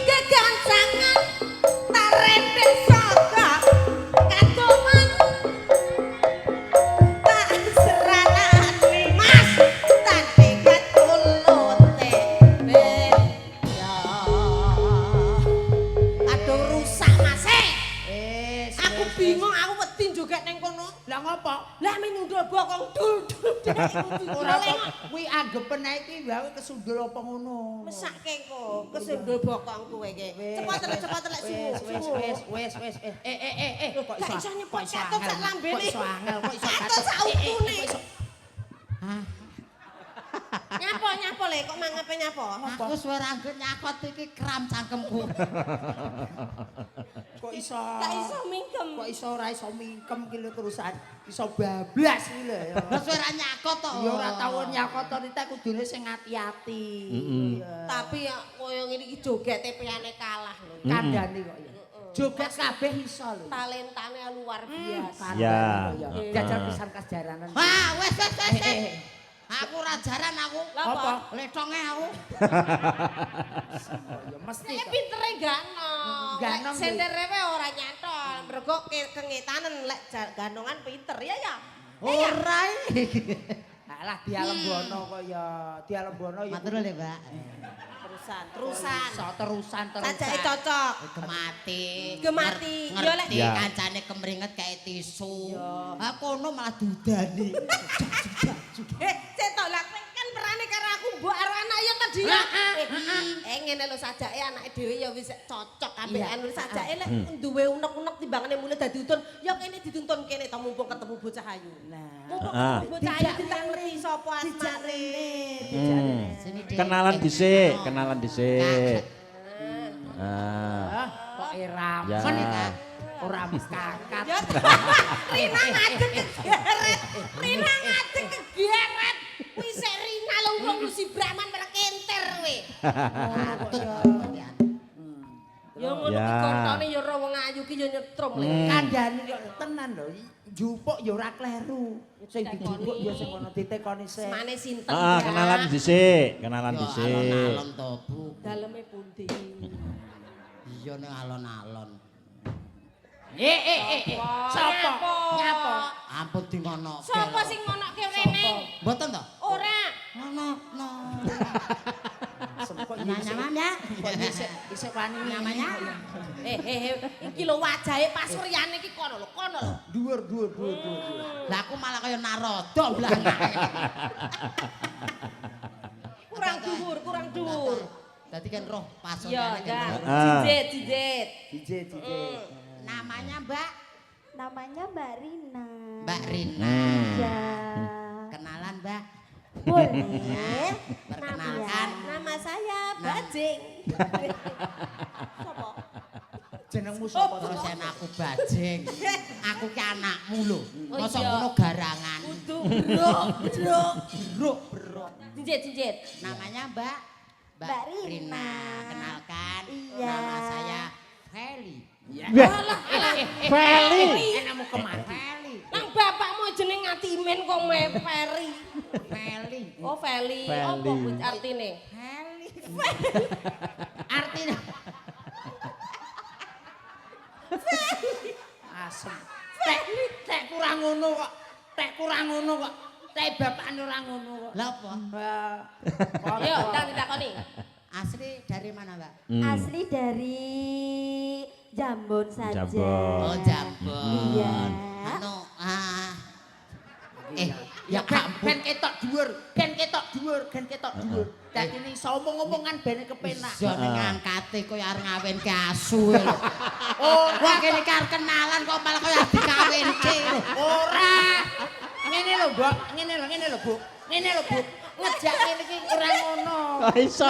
Gagal Lah ngopo? Lah menundul bokong dul. Ora apa kuwi anggepen ae iki wae kesundul apa ngono. Mesake kok kesundul bokong kowe iki. Cepet lek Wes. Kok Gak iso nyepot katut sak lambene. Kok iso angel, kok iso Katut sak utune. Hah? Nyapo le kok mangape nyapo? Aku suwe rangget nyakot iki kram cangkemku. Kok iso? Gak iso mingkem. Kok iso ora iso mingkem ki lho terusan. Iso bablas ki lho ya. Lah suwe ra nyakot to. Ya ora tau nyakot to nita kudune sing ati-ati. Tapi ya koyo ngene iki jogete piyane kalah lho. Kandhane kok ya. Joget kabeh iso lho. Talentane luar biasa. Ya. Jajal pisan kasjaranan. Wah, wes. Aku ora jaran aku. Apa? Letonge aku. Ya mesti. Nek pintere ganong. Ganong, Lek senderewe ora nyantol. Mergo kengetanen lek ganongan pinter ya ya. Ora. Alah dialembono kok ya. Dialembono ya. Matur lho, Mbak. Terusan. Terusan. Sajake cocok. Gemati. Yo lek Ngerti kancane kemringet kae tisu. Ha kono malah dudani. cetok lah kowe kan perane karo aku mbok karo anak ya tadi ya. Ngene lho sajake anake dhewe ya wis cocok ambekan wis sajake lek duwe unek-unek timbangane mulai dadi utun ya kene dituntun kene to mumpung ketemu bocah ayu. Mumpung ketemu bocah ayu ditangleti sapa asmane. Kenalan dhisik. Kok eram. Ya. Ora mis kakak. Ya Rina ngadeg kegeret. Rina ngadeg kegeret. Kuwi sik Rina lho wong si Brahman merek enter kowe. Ya ngono Ya. ki kontone ya ora wong ayu ki ya nyetrum lho. Kandhane kok tenan lho. Njupuk ya ora kleru. Sing dijupuk ya sing ngono ditekoni sik. Semane sinten Heeh, ya? kenalan dhisik. Alon-alon to, Bu. Daleme pundi? Iya ning alon-alon. Sapa? Nyapa? Ampun di ngono. Sapa sing ngonoke rene? Mboten to? Ora. Ngono. Kok Nyaman ya? Kok isih wani Namanya? Iki lho wajahe pasuryane iki kono lho. Dhuwur. Lah aku malah kaya Narada blangake. Kurang dhuwur. Dadi kan roh Ya, pasuryane ya. kan. Cijet. Dijit. Namanya Mbak Namanya Mbak Rina. Mbak Rina. Ya. Kenalan, Mbak. Boleh. Perkenalkan. Nama saya Bajing. Sopo? Jenengmu sapa Terus yen aku Bajing. Aku ki anakmu lho. Oh, Mosok iya. ngono garangan. Kudu Brok. Jinjit. Namanya Mbak Mbak Rina. Kenalkan. Iya. Nama saya Feli. Feli. Enakmu kemana? Feli. Nang bapakmu jeneng Ngatimin kok Feri. Feli. Oh, Feli. Feli. Apa kuwi artine? Feli. Artinya asem. Tek kurang ngono kok. Tek bapakane ora ngono kok. Lah apa? Yo, tak ditakoni. Asli dari mana, Mbak? Asli dari Jambon saja. Jambon. Oh, Jambon. Iya. Anu, Ya ya kampung. ben ketok dhuwur. Dadi ini iso omong-omongan ben kepenak. Iso ning angkate koyo arep ngawinke asu lho. Oh, wah kene ki arep kenalan kok malah koyo arep dikawinke lho. Ora. Ngene lho, Mbok. Bu. Ngejak ngene iki ora ngono. Kok iso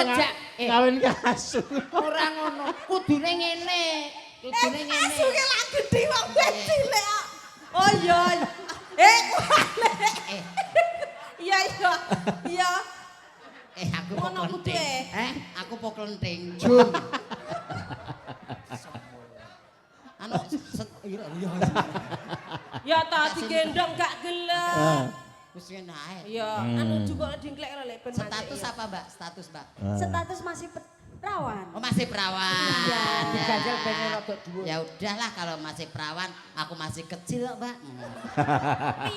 kawin kasu. Ora ngono. Kudune ngene. Asu ki lak gedhi wong cilik kok. Oh iya. Iya. Aku Ngono pokok kudu lenting. Aku pokok lenting. Jun. Anu, iya. Ya ta digendong gak gelem. Wis ngene ae. Iya, anu juga dingklek lho lek ben Status apa, Mbak? Status, Mbak? Status masih perawan. Oh, masih perawan. Iya. Diganjel ben rada dhuwur. Ya udahlah kalau masih perawan, aku masih kecil kok, Mbak.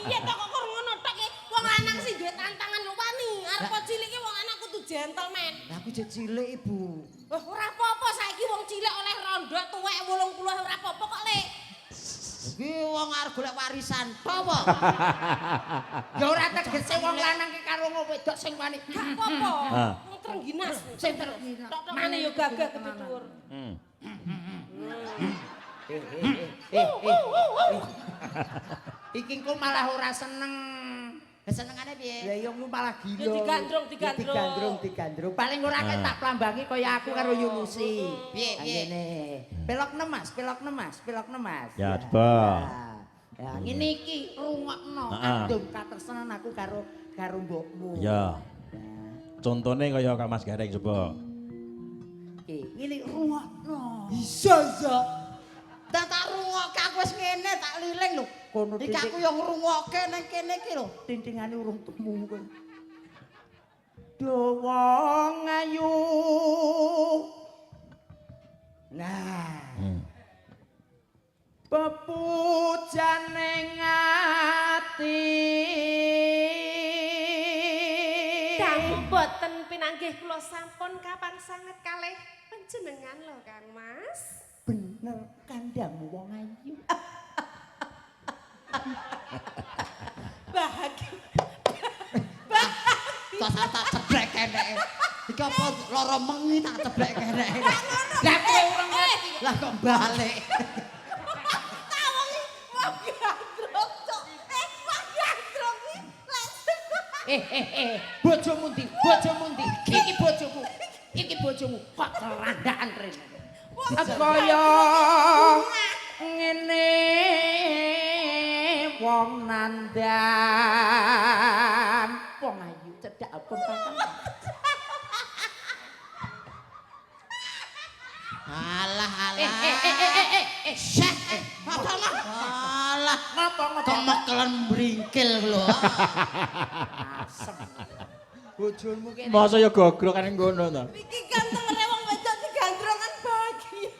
Iya to kok ngono tok ki. Wong lanang sing duwe tantangan lho wani. Arep cilik ki wong anak kudu gentleman. Lah aku jek cilik, Ibu. Ora apa-apa saiki wong cilik oleh rondo tuwek 80 ora apa-apa kok, Lek. Iki wong arep golek warisan apa? Ya ora tegese wong lanang ki karo wong wedok sing wani. Gak apa-apa. Ah. Wong trengginas. Sing terkina. Tok-tok mana yo gagah gede dhuwur. Iki engko malah ora seneng. Senengane piye? Lah yo engko malah gila. Ya digandrung. Digandrung. Paling ora tak plambangi kaya aku karo Yunusi. Piye? Ngene. Pelok nemas. Ya, coba. Ya, ngene iki rungokno kandung katresnan aku karo mbokmu. Ya. Contone kaya Kak Mas Gareng coba. Iki ngene rungokno. Iya. Tak rungokke aku wis ngene tak liling lho. Kono Iki aku yo ngrungokke nang kene iki lho. Tintingane urung temu kowe. Wong ayu. Nah. Pepujane ngati. Kang boten pinanggih kula sampun kapan sanget kalih panjenengan lho Kang Mas. Bener kandangmu wong ayu. Bahagia. Tak ceblek kene. Iki apa lara mengi tak ceblek kene. Lah kowe urung ngerti. Lah kok balik. Tawangi wong gandrung cok. Wong gandrung iki langsung. Bojomu ndi? Iki bojomu. Kok terandakan rene. Kaya ngene wong nandan. Wong ayu cedhak abang kakang. Alah. Alah. Ngapa? Kemekelen bringkil lho. Asem. Bojomu kene. Masa ya gogrok kan ngono to. Iki ganteng rewang wedok digandrongan bahagia.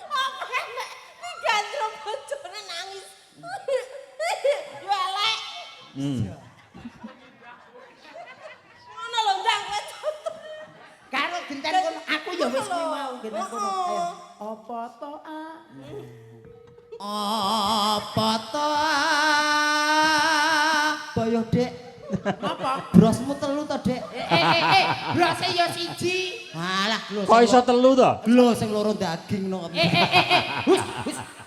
Apa nek digandrong bojone nangis. Yo elek. Ngono lho ndang wedok. Karo genten kono aku ya wis mau genten kono. Ayo. Apa to Apa to? Boyo Dek. Apa? Brosmu telu to, Dek? Brose ya siji. Alah, lho. Kok iso telu to? Lho sing loro daging no. Hus,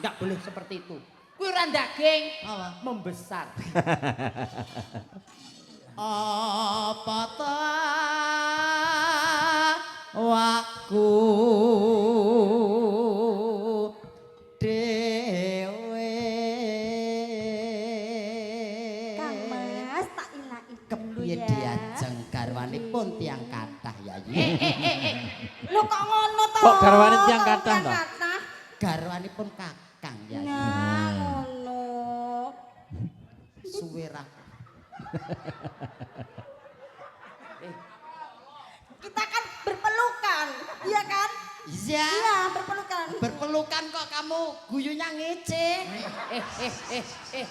enggak boleh seperti itu. Kuwi ora daging, Apa? membesar. Apa to? Waku dewe. Kang Mas tak ilaki dulu Kepiye ya. diajeng garwanipun tiyang kathah Yayi. Lho kok ngono to? Kok garwane tiyang kathah to? Kathah. Garwanipun Kakang Yayi. Nah, ngono. Suwe ra. Kita kan berpelukan, iya kan? Iya. Iya, berpelukan. Berpelukan kok kamu guyunya ngece.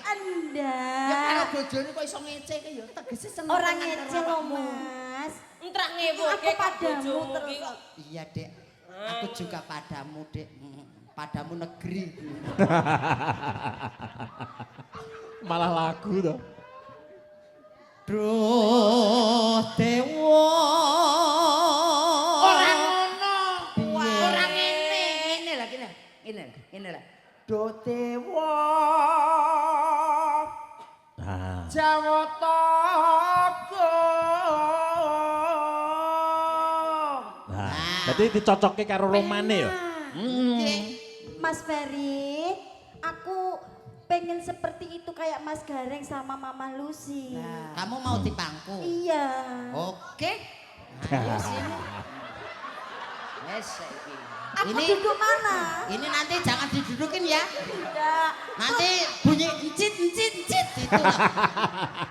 Anda. Ya karo bojone kok iso ngece ki ya tegese seneng. Orang tenan ngece karo loh, awakmu. Mas. Entrak Aku ngewoke padamu terus. Iya, Dek. Aku juga padamu, Dek. Padamu negeri. Malah lagu to. Duh dewa. Ora ngono. Ora ngene. Ngene lah kene. Ngene lah. Do dewa. Ah. Jawata Nah, dadi dicocokke karo romane ya. Mas Ferry, aku pengen seperti itu kayak Mas Gareng sama Mama Lucy. Kamu mau dipangku? Iya. Oke. Ayo sini. Wes saiki. Aku Ini- duduk mana? Ini nanti jangan didudukin ya. Tidak. Nanti bunyi encit itu lah.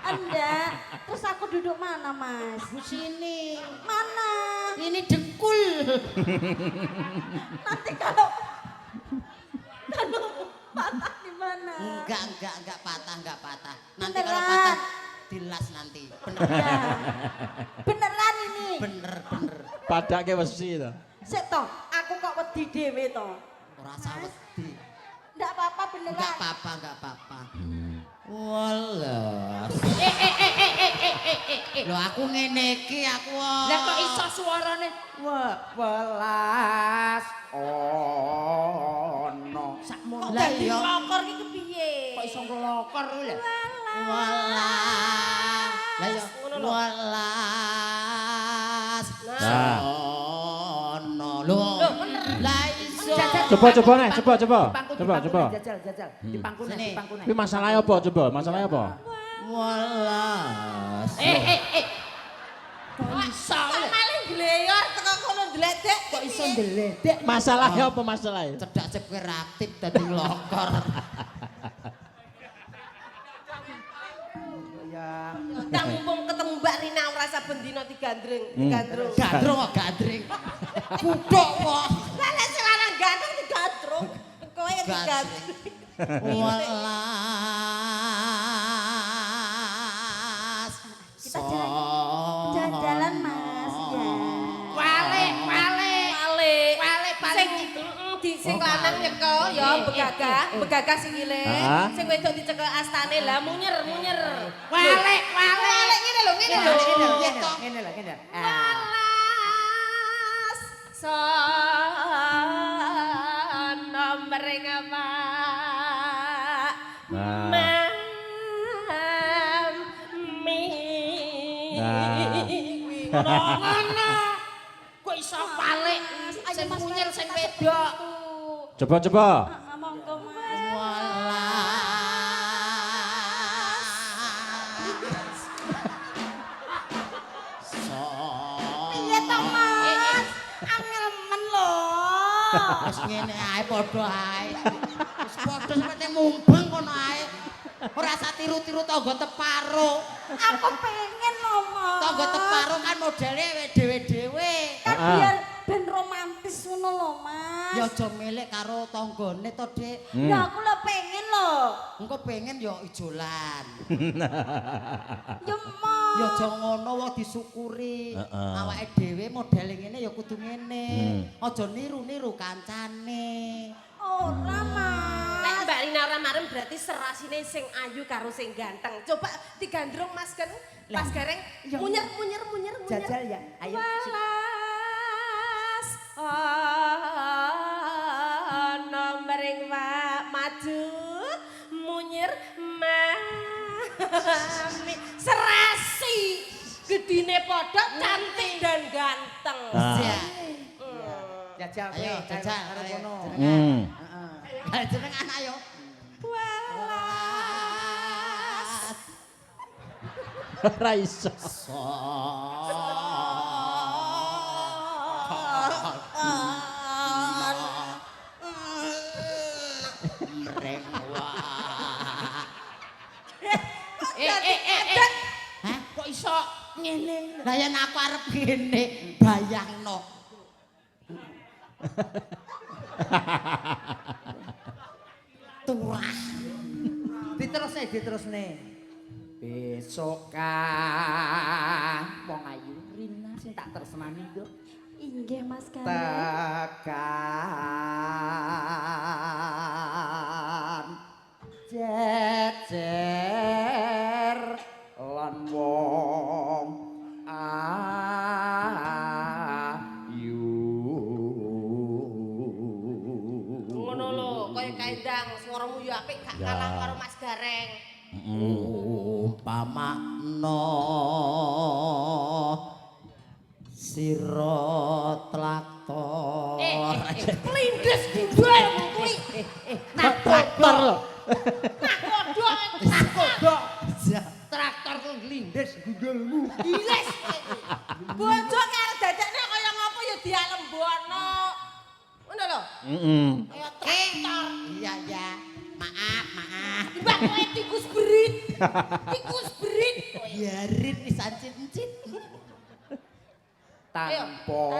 Anda. Terus aku duduk mana, Mas? Sini. Mana? Ini dengkul. Nanti kalau patah di mana? Enggak patah. Nanti Beneran. kalau patah dilas nanti. Bener. Ya. Beneran ini. Bener. Padake wesi to. Sik toh, aku kok wedi dhewe toh. Ora usah wedi. Ndak apa-apa beneran. Enggak apa-apa. Walas. Lho aku ngene iki aku. Lah kok iso suarane welas ono sakmono. Kok Lah dadi iya. lokor iki kepiye? Kok iso ngelokor lho. Walas. Lah ya walas. Sono. Lho. Lah iso. Coba nih, coba. Jajal. Dipangkune. Tapi masalahnya apa coba? Masalahnya apa? Walas. Kok iso lho. Maling gleyor teko kono ndledek. Kok iso ndeledek. Masalahnya apa masalahnya? Cedak sip kowe reaktif dadi nglokor. Ya. Tak mumpung ketemu Mbak Rina ora saben dina digandreng. Gandrung kok gandring. Kuthuk kok. Lah nek sing lanang ganteng digandrung. Kowe yang digandrung. Walas. Kita jalan-jalan Mas ya. Wale sing di sing lanang nyekel ya begagah sikile sing wedok dicekel astane lah munyer Wale. ngene lho Ngene lho. Alas sono mring Ngono. Kok iso wale sing munyer sing wedok. Coba. Monggo Mas. Walas. Piye to Mas? Angel men lho. Wis ngene ae padha ae. Wis padha sampe mumbang kono ae. Ora usah tiru-tiru tangga teparo. Aku pengen lho Mas. Tangga teparo kan modele dhewe-dhewe. Kan biar ben romantis ngono lho Mas. Ya aja melek karo tanggane to, Dik. Ya aku lho pengen lho. Engko pengen ya ijolan. Ya Mas. Ya aja ngono wae disyukuri. Awake dhewe modele ngene ya kudu ngene. Aja niru-niru kancane. Ora Mas. Nek Mbak Rina ora marem berarti serasine sing ayu karo sing ganteng. Coba digandrung Mas Gareng. Mas Gareng munyer. Jajal ya. Ayo. Walas ono mring maju munyer mami serasi gedine padha cantik dan ganteng. Ya. Jajal Ayo, jajal. karo kono. Heeh. Jeneng anak yo. Walas Ora iso. Hah? Kok iso ngene? Lah yen aku arep ngene, bayangno. Turah. Diterusne. Besok kan wong ayu Rina sing tak tresnani yo. Inggih Mas Gareng. Tekan jejer lan wong ayu. ngono lho kaya kaendang swaramu yo apik gak kalah karo Mas Gareng. Umpamakno sira traktor. Klindes didol kuwi. Traktor lho. Kodok. Traktor kok nglindes gundulmu. Giles. Bojo karo dadakne kaya ngopo ya dialembono. Ngono lho. Kaya traktor. Iya. Maaf. Mbak kowe tikus berit. Tikus berit. Biarin pisan cincin. Tanpa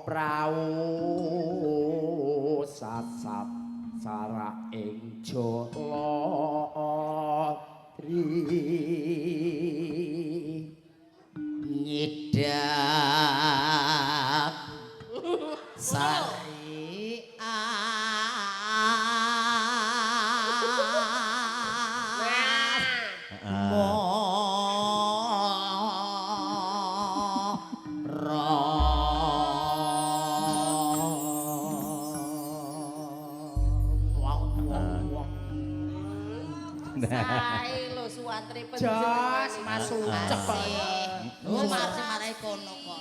prau sasap sarak ing Jolatri nyidap sari Sae lho suwantri Jos Mas Ucep. Oh, marai kono kok.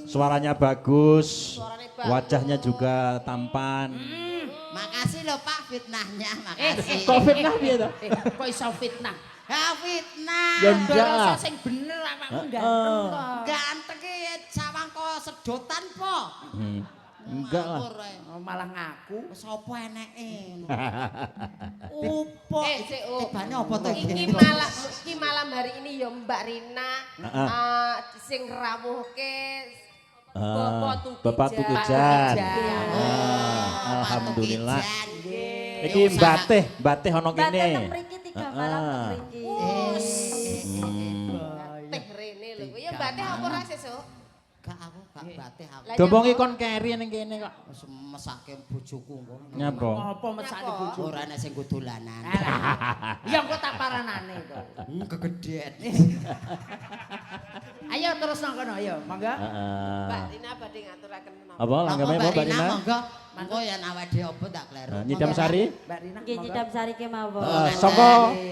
Suaranya bagus. Suaranya bagus. Wajahnya juga tampan. Makasih lho Pak fitnahnya, makasih. Kok fitnah piye to? Kok iso fitnah? Ha fitnah. Ya enggak lah. Rasa sing bener awakmu ganteng kok. Ganteng ki sawang kok sedotan po. Enggak lah. Ngawur ae. Oh, malah ngaku. Sapa eneke? Upo. Cek, oh. Tibane apa to Iki malam hari ini ya Mbak Rina sing rawuhke Bapak Tukijan. Alhamdulillah. Iki Mbah Teh ana Baten kene. mriki 3 malam mriki. Teh rene lho. Ya Mbak Teh apa ra sesuk? Gak aku gak batih aku. Lah, Dompongi kon keri ning kene kok. Wis mesake bojoku kok. Nyapa? Apa mesake bojo? Ora ana sing dolanan. Ya engko tak paranane to. Kegedean. Ayo terus nang kono ayo, mangga. Mbak Rina badhe ngaturaken menapa? Apa langgame apa Mbak Rina? Monggo. Monggo yen awake apa tak kleru. Nyidam Sari. Mbak Rina. Nggih nyidam sari kemawon.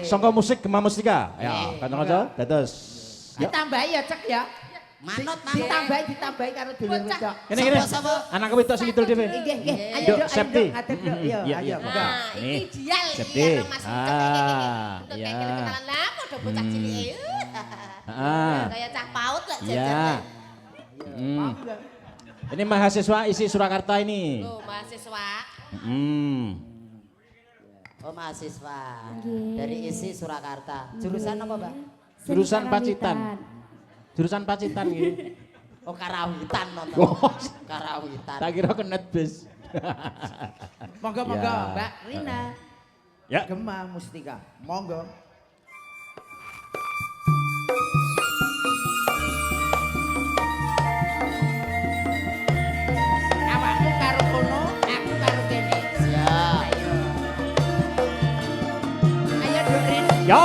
Songko musik Gema Mustika. Ya, kanca-kanca dados. Ditambahi ya cek ya. Manut Ditambahi karo dulur wedok. Kene. Sapa? Anak wedok sing ngidul dhewe. Nggih nggih. Ayo Duk, Duk, Septi. ayo ngatur Duk. Yo Iya, ayo iya. monggo. Nah, Nih, iki dial Septi. iki karo Mas Ucep Ah, iki. iya. Untuk kenalan lah padha bocah cilik. Ah. Kayak cah paut lah Iya. jajan. Monggo. Ini mahasiswa isi Surakarta ini. Loh, mahasiswa. Oh mahasiswa dari isi Surakarta. Jurusan apa, Mbak? Jurusan Pacitan. Jurusan Pacitan iki. Oh Karawitan nonton. Oh. Karawitan. Tak kira kenet bis. Monggo Ya. monggo Mbak Rina. Ya. Gema Mustika. Monggo. Awakmu karo kono, aku karo kene. Siap. Ayo. Ayo Duk Rin. Ya.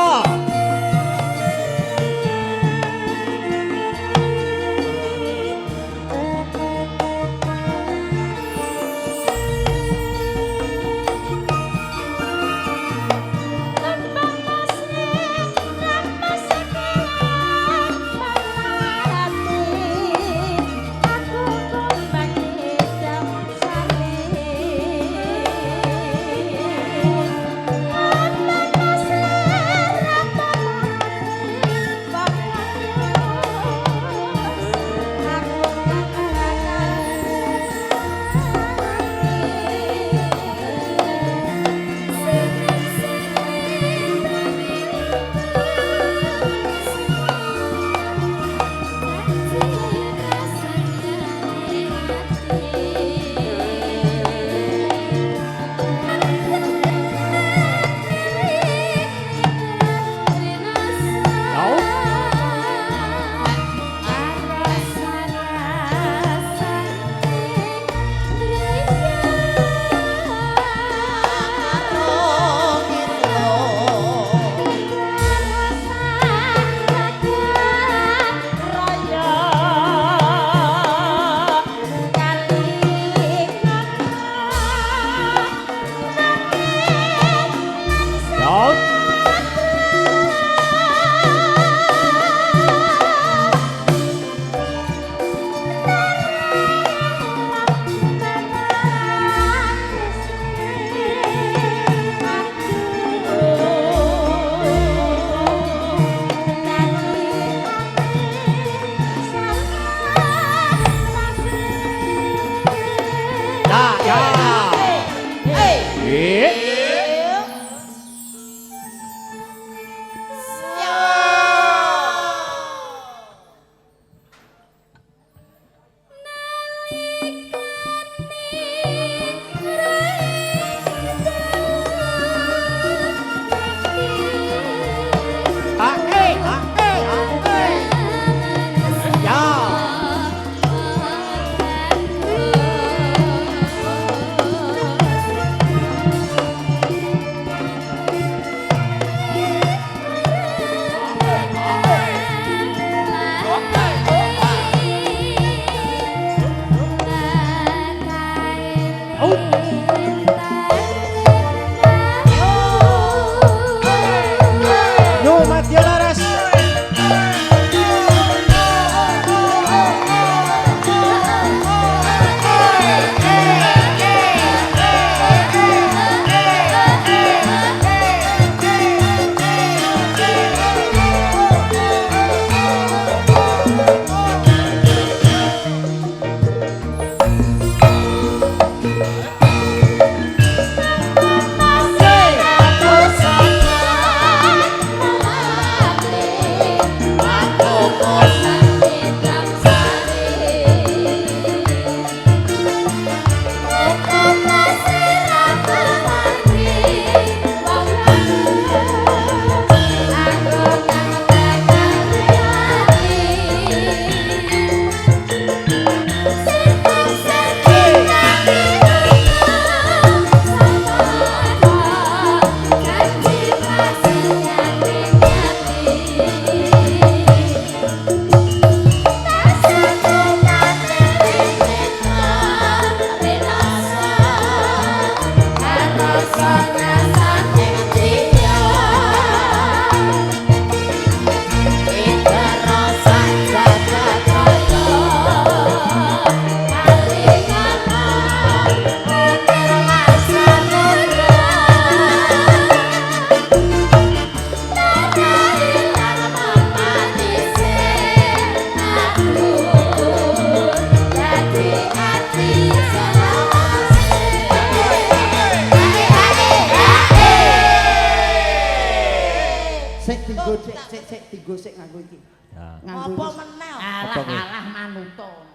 Nganggo sik dienggo sik nganggo iki. Ya. Ngopo meneh? Alah manuton.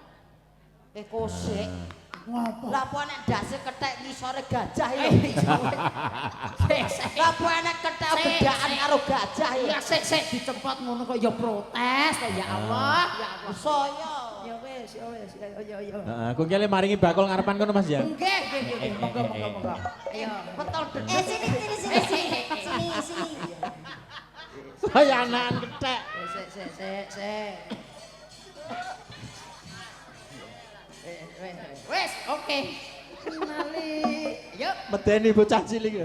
Kosik. Ngopo? Lah apa nek dase kethek ngisore gajah ya? Sik. Lah apa nek kethek bedaan karo gajah ya? Ya sik dicempot ngono kok ya protes kok ya Allah. Ya Allah. Saya. Ya wis. Ya. Heeh, kok kene maringi bakul ngarepan kono Mas ya. Nggih. Monggo. Ayo. Betul. Sini. Saya anakan kethek. Sik. Wes, oke. Mali. Yuk. Medeni bocah cilik.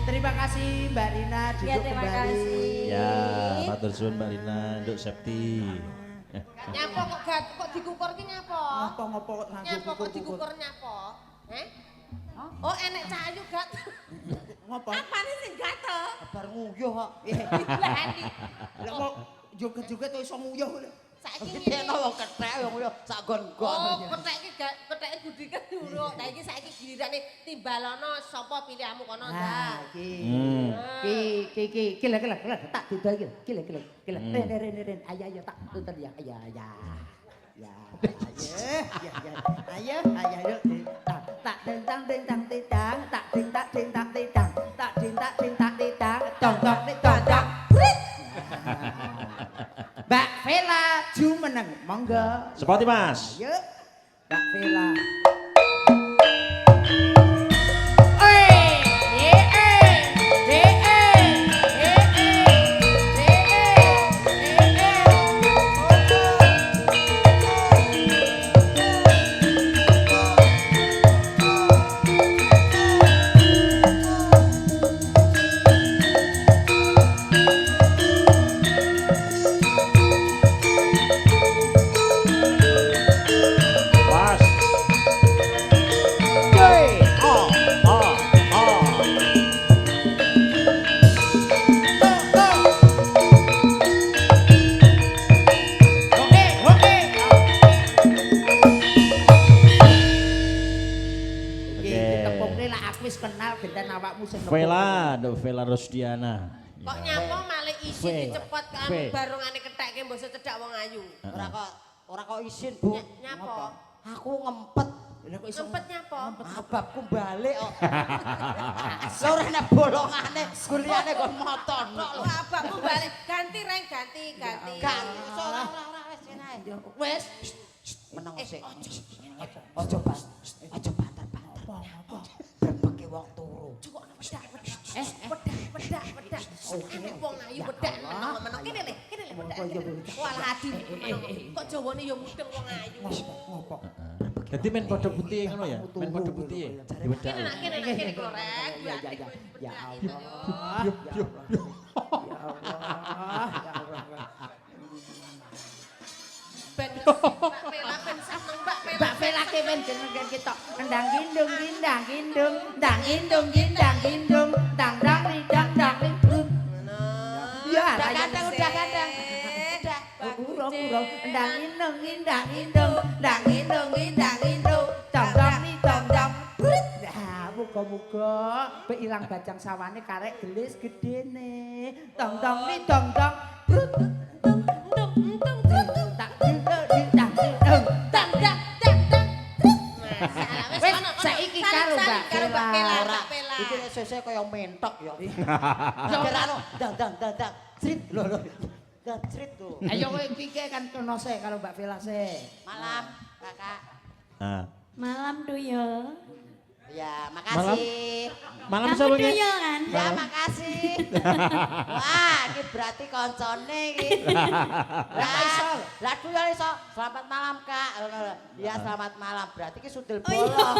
Terima kasih Mbak Rina duduk Ya, terima kembali. kasih. Ya, matur suwun Mbak Rina, nduk Septi. Nyapa kok dikukur ki nyapa? Ngopo kok nganggo Nyapa kok dikukur nyapa? Heh? Oh enek cahayu gat. Ngopo? Apane sing gatel? Bar nguyuh kok. Dilani. Lah kok joget-joget kok iso nguyuh lho. Saiki Gedekno wong kethek wong nguyuh sak gon-gon. Oh, ketheke gudikan duruk. Lah iki saiki gilirane timbalono sapa pilihanmu kono Nah, ndak. iki lek tak didol iki. Ren. Ayo tak tutur ya. Ayo. Tak tentang tak tong. Mbak Vela jumeneng, monggo. Sepati Mas. Ayo. Mbak Vela. Mas. Yeay. Oh. Oke. Iki tepungke lah aku wis kenal genten awakmu sing tepung. Vela, nduk Vela Rosdiana. Kok nyapa malah isi Ve. dicepot kan Ve. barungane ketheke mbok cedhak wong ayu. Ora kok isin, Bu. Nyapa? Aku ngempet. Lah kok iso Ngempet nyapa? Ababku balik kok. Lah ora nek bolongane guliyane kon motor tok lho. Wah, abakmu balik ganti reng ganti. Kan ora wis kene ae. Wis. Meneng sik. Aja banter. Berbeke wong turu. Cukup wedak. Ane wong ayu wedak meneng kene le wedak. Walah adi. Kok jawane ya mudeng wong ayu. ngopo? Jadi main kodok putih ngono ya? Main kodok putih ya? Diwedak. Kene kok rek. Ya Allah. Ya Allah. Ben Mbak Pela ben seneng Mbak Pela. Mbak Vela kemen jeneng kita. Endang gindung, dang gindung, dang brut. Ya, Udah kadang. Urung, endang gindung, dang gindung, dong, brut. Nah, muga-muga be ilang bajang sawane karek gelis gedene. Dong, brut. Wes saiki karo Mbak Pela. Iki sese kaya mentok ya. Anu dang. Crit lho. Dan crit tuh. Ayo kowe iki kan kena se karo Mbak Vela se. Malam, Kakak. Nah, Malam Duyo. Ya, makasih. Malam Kamu sapa nggih? tuyul kan? Ya, makasih. Wah, ini berarti koncone iki. Lah tuyul iso. Selamat malam, Kak. Ya, selamat malam. Berarti ki sudel bolong.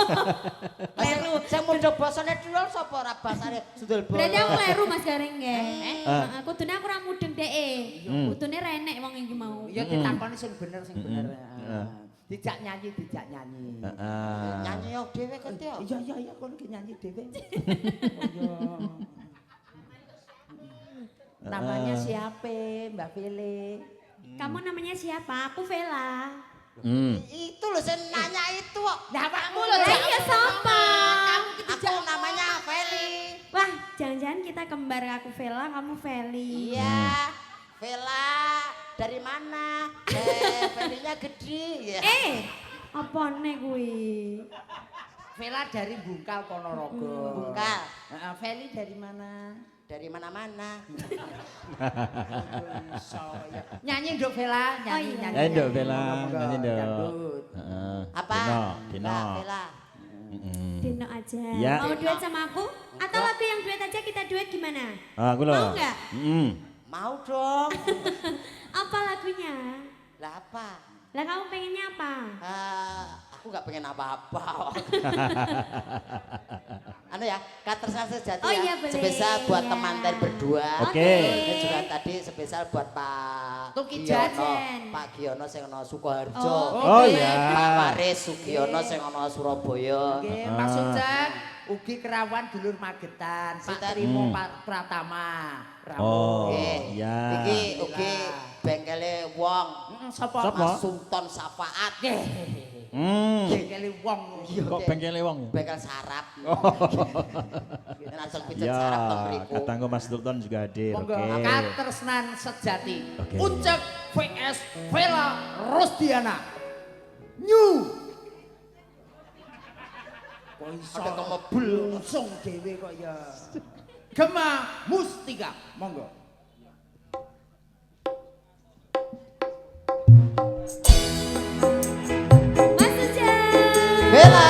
Kleru. Sing mundhok basane tuyul sapa ora basane sudel bolong. Berarti aku kleru Mas Gareng nggih. Heeh, kudune aku ora mudeng dhek. Kudune renek wong iki mau. Ya ditakoni sing bener sing bener. Dijak nyanyi. Heeh. Nyanyi yo dhewe kok yo. Iya kon ki nyanyi dhewe. Namanya siapa Mbak Vele? Kamu namanya siapa? Aku Vela. Itu loh sing nanya itu kok. Lah awakmu Lah iya sapa? Aku namanya Feli. Wah, jangan-jangan kita kembar, aku Vela, kamu Feli. Iya. Vela dari mana? Felinya gede. Ya. Apa nih kuwi? Vela dari Bungkal Ponorogo. Bungkal. Veli dari mana? Dari mana-mana. Nyanyi dong Vela, nyanyi. Nyanyi dong Vela, nyanyi dong. Dangdut. Heeh. Apa? Dino. Nah, Vela. Dino aja. Ya. Mau duet sama aku? Atau lagu yang duet aja kita duet gimana? Aku loh. Mau nggak? Mau dong. Apa lagunya? Lah apa? Lah kamu pengennya apa? Aku nggak pengen apa-apa. Anu ya, Katersan Sejati Oh ya. iya, boleh. Spesial buat Iya. teman dan berdua. Oke. Ini juga tadi spesial buat Pak Tuki Giono. Jajan. Pak Giono sing ana Sukoharjo. Oh ya. Pak Waris Sugiono sing ana Surabaya. Oke, Mas Sujat, ugi kerawan dulur Magetan, Pak Sinten? Trimo Pratama. Oh, Nggih. iya. Iki ugi bengkele wong. Sapa? Sapa? Mas Sultan Safaat. Bengkele wong. Kok bengkele wong? Bengkel sarap. Ini asal pijet Ya, sarap teng mriku. katanggo Mas Sultan juga hadir. Monggo, Oke. Katresnan Sejati. Oke. Ucap VS Vela Rosdiana. New. Ada kemebul. Langsung dewe kok ya. Gema Mustika. Monggo. Mas Ujang. Bella.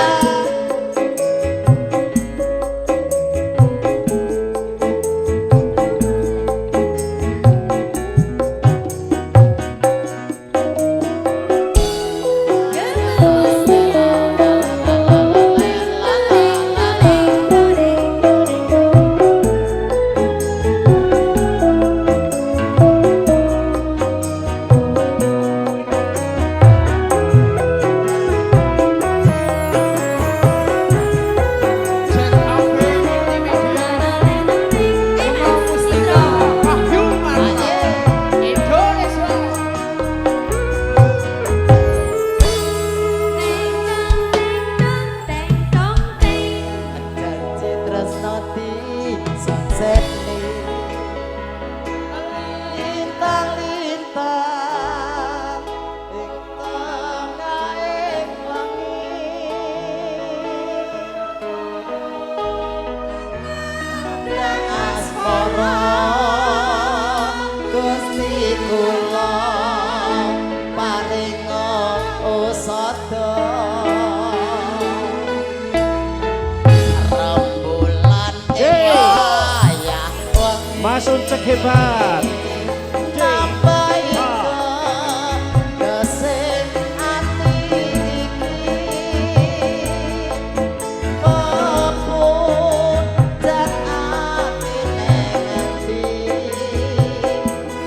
Janji tresno disuksekne. Lintang-lintang ing tengahing wengi. Ndang asmara Gusti kula paringa usada. Rembulan wayah wengi Mas Ucek hebat. nambahi kesing ati iki peputan ati ngendi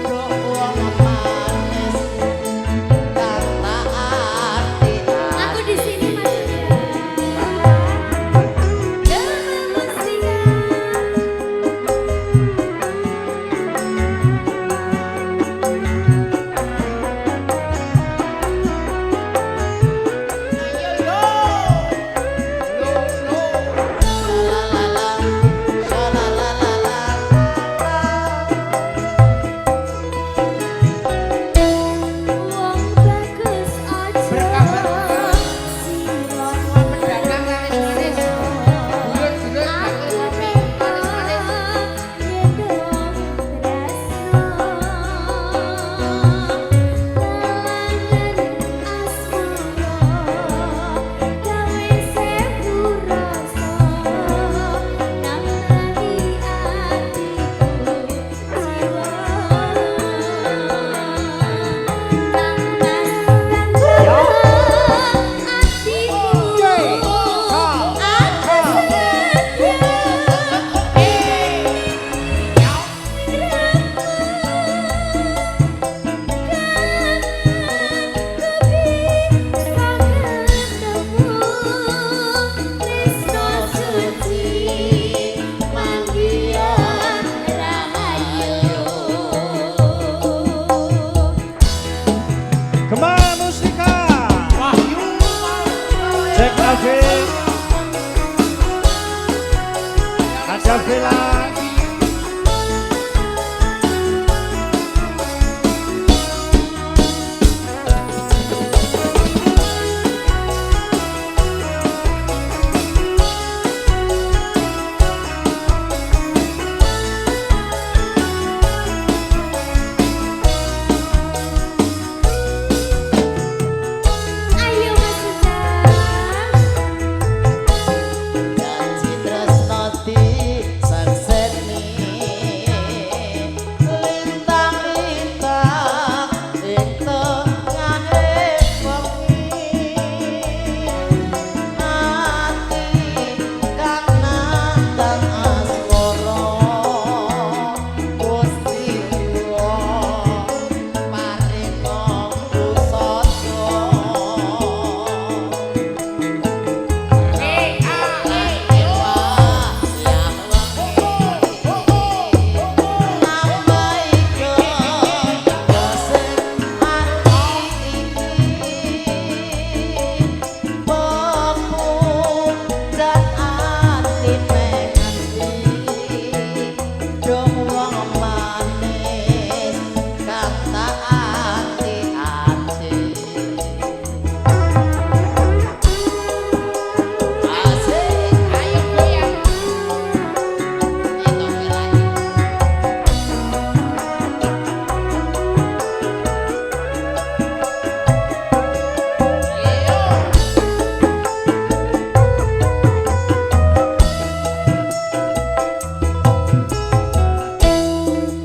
duh wong manis kang tak ati Aku di sini Mas Ujang. Gema Mustika. kasih. Ada Vela. Ayo Mas Ujang. Janji tresno di sangseni lintang-lintang ing tengahe wengi ati kang nandang asmara Gusti Allah paringa pusaka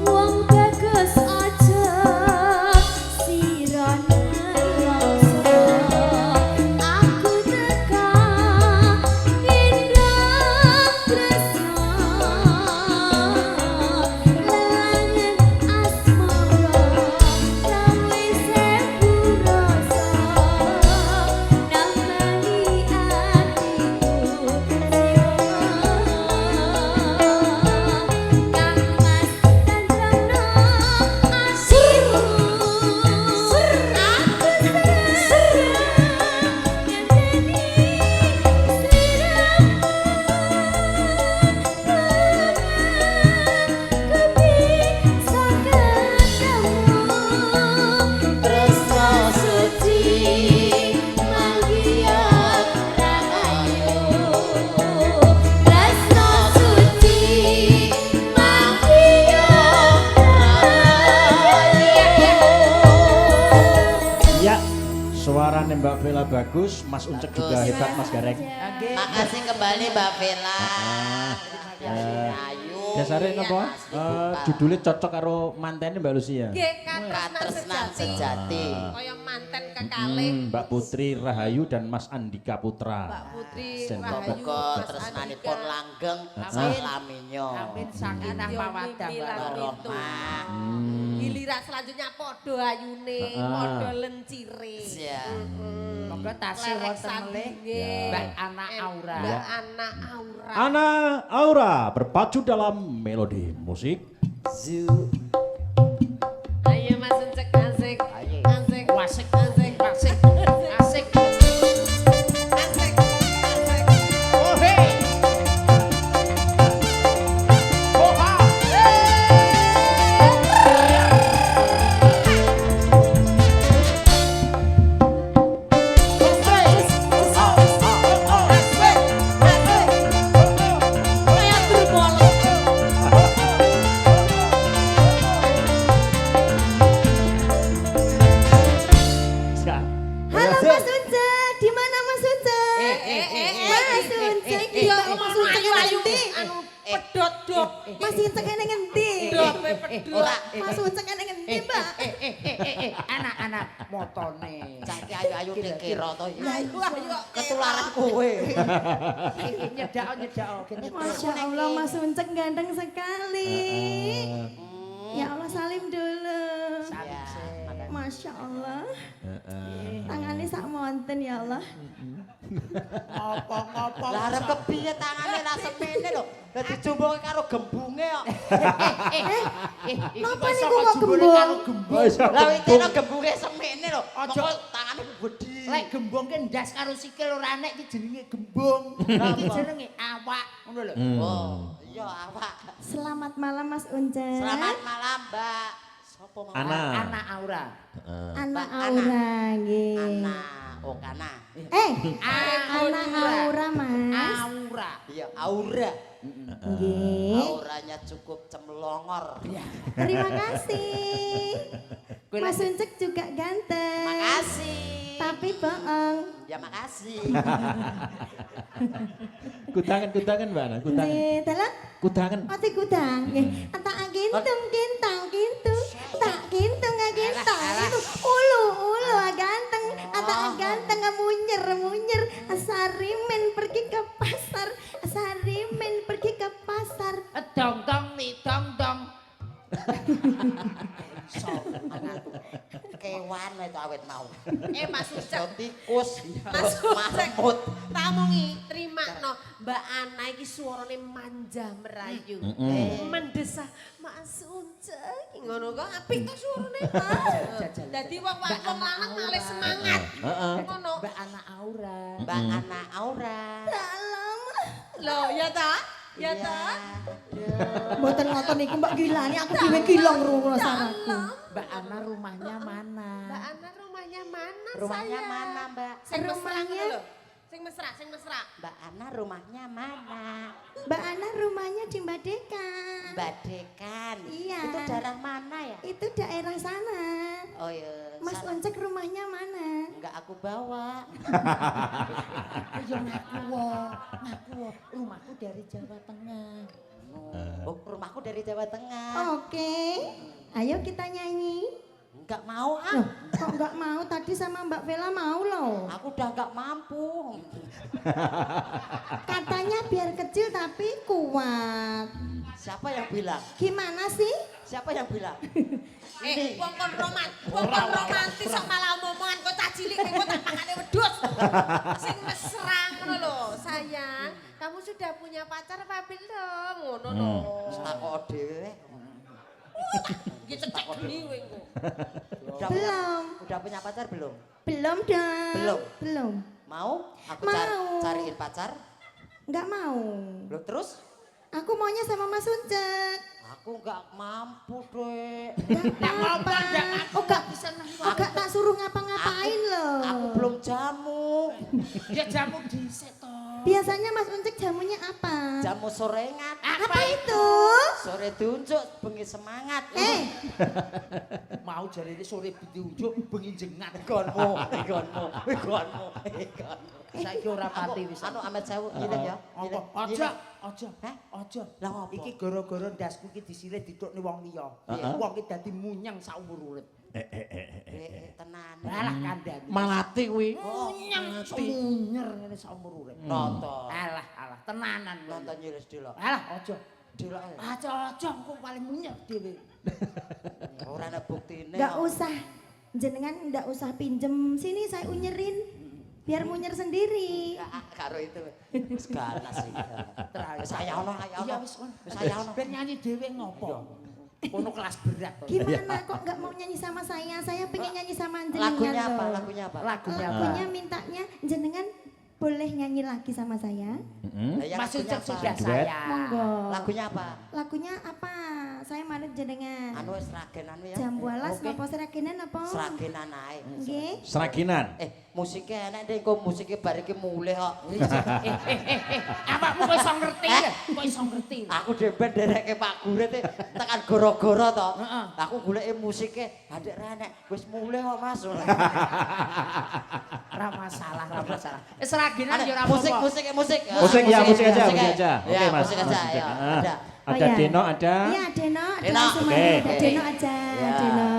Wong bagus aja sirane rasa aku teka indah tresno langen asmara gawe sewu rasa nambani atiku Kang Mas tentremno asimu aku Tresno suci manggiat rahayu Tresno suci manggiat Ya, suaranya Mbak Vela bagus, Mas Uncek juga hebat, Mas Gareng. Makasih kembali Mbak Vela. Ayu. Dasarnya apa? Judulnya cocok karo mantennya Mbak Lucia. Nggih, Katresnan sejati. Kaya manten kekalih. Mbak Putri Rahayu dan Mas Andika Putra. Mbak Putri Sendok Rahayu. Muga Mas tresnanipun Andika. langgeng Amin. salaminyo. Amin sakinah mawaddah Warahmah. Giliran selanjutnya podo ayune, podo lencire. Siap. Moga tasih Lerek wonten melih sandinge. Mbak Anak Aura. Mbak Anak Aura. Ana Aura berpacu dalam melodi musik. Ayo Mas Uncek asik. Ayo. Asik. Wasik, Asik. wasik, asik. Asik. Oh hey. Oh ha. Halo Mas Uncek, di mana Mas Uncek? Mas Uncek, iya Mas Uncek ngendi? Anu pedot dop. Mas Uncek ini ngendi? Dope pedot. Ora. Mas Uncek ini ngendi, Mbak? Anak-anak motone. Saiki ayu-ayu ning kira to. Ayo ayo. Ketularan kowe. Nyedao. Masya Allah Mas Uncek ganteng sekali. Ya Allah salim dulu. Masya Allah. Tangannya sak monten ya Allah. Ngopo-ngopo. Lah arep kepiye tangane ra semene lho. Dadi jumbo karo gembunge kok. Napa niku kok gembung? Lah witene gembunge semene lho. Aja. Monggo tangane gedhi. Lek gembung ki ndas karo sikil ora nek iki jenenge gembung. Iki jenenge awak, ngono lho. Oh, iya awak. Selamat malam Mas Uncek. Selamat malam, Mbak. Sopo mau? Ana. Anak Aura. Anak Mbak Aura nggih. Ana, oh kana. Anak Aura Mas. Aura. Iya, aura. Nggih. Auranya cukup cemlongor. Terima kasih. Mas Uncek juga ganteng. Makasih. Tapi bohong. Ya makasih. Kudangan Mbak Ana, kudangan. Nggih, delok. Kudangan. Ati kudang nggih. Tak gintung gintang gintung. Tak gintung gintang itu. Ulu ganteng. Tak ganteng munyer. Asarimen pergi ke pasar. Asarimen pergi ke pasar. Dong dong nih dong dong. Kewan itu awet mau. Mas Ucek. Tikus. Mas Ucek. Mamut. Tak omongi, terima no. Mbak Ana iki suarane manja merayu. Mendesah Mas Ucek. Ngono kok apik to suarane, Mas. Dadi wong lanang malah semangat. Ngono. Mbak Anak Aura. Mbak Ana Aura. Dalam. Loh, ya ta? Ya ta? Mboten ngoten niku Mbak Gilani aku dhewe gila ngrungokno saraku. Mbak Ana rumahnya mana? Mbak Ana rumahnya mana, Rumahnya sayang? mana, Mbak? Sing mesra Rumahnya? ngono lho. Sing mesra. Mbak Ana rumahnya mana? Mbak Ana rumahnya di Badekan. Badekan. Iya. Itu daerah mana ya? Itu daerah sana. Oh iya. Mas sana. Uncek rumahnya mana? Enggak aku bawa. Ya ngaku. Rumahku dari Jawa Tengah. Oh, rumahku dari Jawa Tengah. Oke. Ayo kita nyanyi. Enggak mau Loh, kok nggak mau? Tadi sama Mbak Vela mau loh. Aku udah enggak mampu. Katanya biar kecil tapi kuat. Siapa yang bilang? Gimana sih? Siapa yang bilang? Wong kon romantis kok malah omongan kok cah cilik kok tak pakane wedhus. Sing mesra ngono lho, sayang. Kamu sudah punya pacar apa belum? Ngono lho. Wis takok dhewe. Iki cecek geni kowe engko. Belum. Udah punya pacar belum? Belum dong. Belum. Belum. Mau? Aku Mau. cariin pacar. Nggak mau. Loh terus? Aku maunya sama Mas Uncek. Aku enggak mampu, Dek. Nggak apa-apa. Oh gak tak suruh ngapa-ngapain loh. Aku belum jamu. Ya jamu dhisik to. Biasanya Mas Uncek jamunya apa? Jamu sorengan. Apa itu? Sore diunjuk, bengi semangat. Mau jarene sore diunjuk bengi jengat. Gonmu. Saiki ora pati wis. Anu Amet Sewu ngene ya. Aja. Heh? Aja. Lah apa? Iki gara-gara ndasku iki disilih didukne wong liya. Wong iki dadi munyang saumur urip. Tenan. Alah kandhani. Malati kuwi. Munyang munyer ngene saumur urip. Nonton. Alah tenanan. Nonton Yulis Delok. Alah aja. Delok. Aja kok paling munyer dhewe. Ora ana buktine. Nggak usah. Jenengan nggak usah pinjem. Sini saya unyerin. Biar munyer sendiri. Karo itu. Wis ganas sih. Saya ono, Iya wis kon. Saya ono. Ben nyanyi dhewe ngopo? Kono kelas berat to. Gimana kok nggak mau nyanyi sama saya? Saya pengen nyanyi sama jenengan Lagunya apa? loh. Lagunya apa? Lagunya mintanya jenengan boleh nyanyi lagi sama saya? Lah, ya Mas lagunya Ucek apa? sudah Duet. sayang. Monggo. Lagunya apa? Lagunya apa? Saya manut jenengan. Anu wis ragenan ya. Jam bolas Oke. napa seragenan apa? Seragenan ae. Nggih. Seraginan. Musiknya enak deh, kok musiknya bar iki mulih kok. Awakmu kok iso ngerti ya? Kok iso ngerti? Aku dhewe dereke Pak Gurit tekan goro-goro to. Heeh. Aku goleki musiknya adek renek wis mulih kok Mas. Ora masalah. Seraginan ya ora musik. Musik ya, musik aja. Oke, Ya, Mas. musik aja ya. Ada. Ada iya. Deno, ada. Iya, Deno. Deno, Semuanya oke. ada Deno aja. Ya. Deno.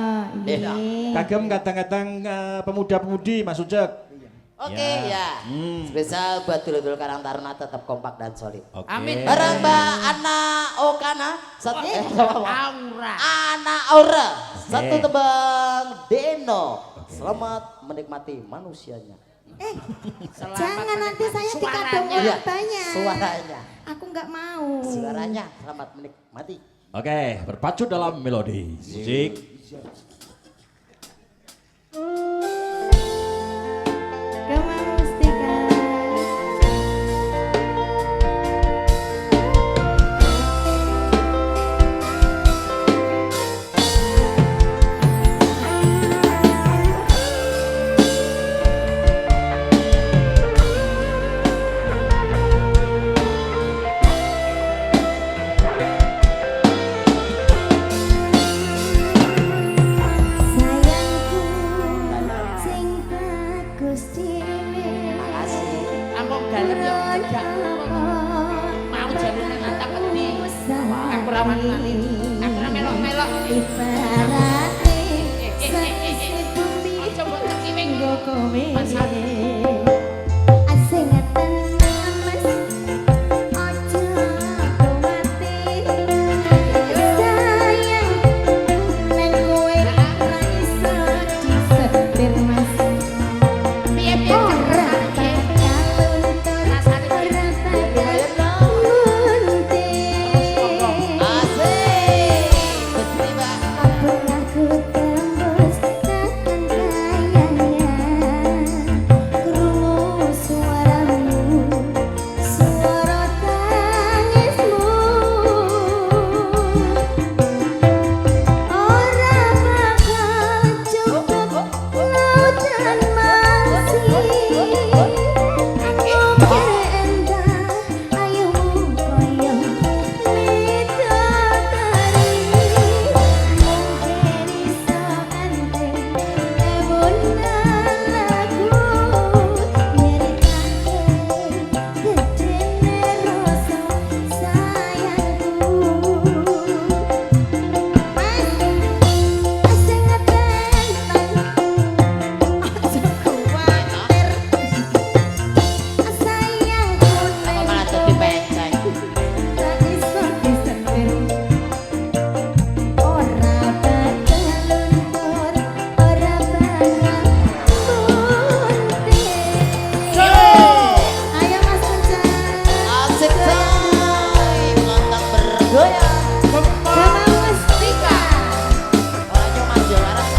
Deno. Nggih. Kagem kadang-kadang pemuda-pemudi Mas Ucek. Oke ya. Spesial buat dulur-dulur Karang Taruna tetap kompak dan solid. Oke. Amin. Bareng Mbak Ana Okana. Aura. Ana Aura. Satu Oke. tebang Deno. Selamat menikmati manusianya. Jangan nanti saya dikadang Suaranya. orang banyak. Suaranya. Aku nggak mau. Suaranya selamat menikmati. Oke, berpacu dalam melodi. Musik. mani. Aku ora melok-melok. Ibarate seisi bumi Aja mbok tekiwe nggo kowe. Pasar. Asing tenan Mas. Aja kuwate. Sayang nek kowe ora iso disetir Mas. Piye-piye Ora rasane? bakal luntur, Rasane ora piye? bakal muntir. Asik. Gusti Mbak. Ampun aku tembus tekan kayanya. Krungu suaramu, suara tangismu. Ora bakal cukup lautan masih. Aku endah ayumu koyo bidadari. Mungkin iso ente emunan lagu nyeritake gedene rasa sayangku. Mas sing ngetentang aja kuwatir sayangku Apa malah dadi penceng? tak iso disetir. Ora bakal luntur, ora bakal muntir. Ayo Mas Kunca. Asik coy. Lontong bergoyang. Sama Mustika. Ayo maju laras.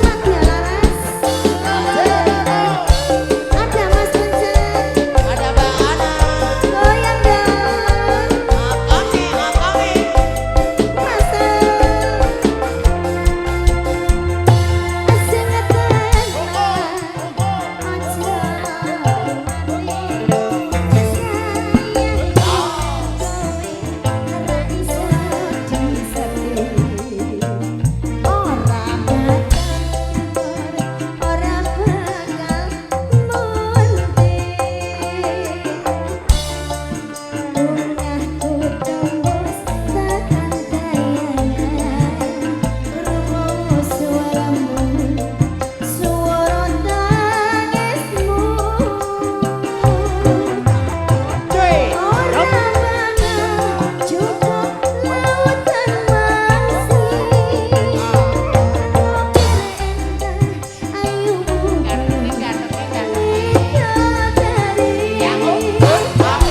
Mati laras. Ada Mas Kunca. Ada Mbak Ana. Goyang dong. Ngakongi, ngakongi. Masa. Asing ngetentang. Aja suara tangismu. Ora bakal cukup lautan masih. Mungkin endah ayumu bidadari.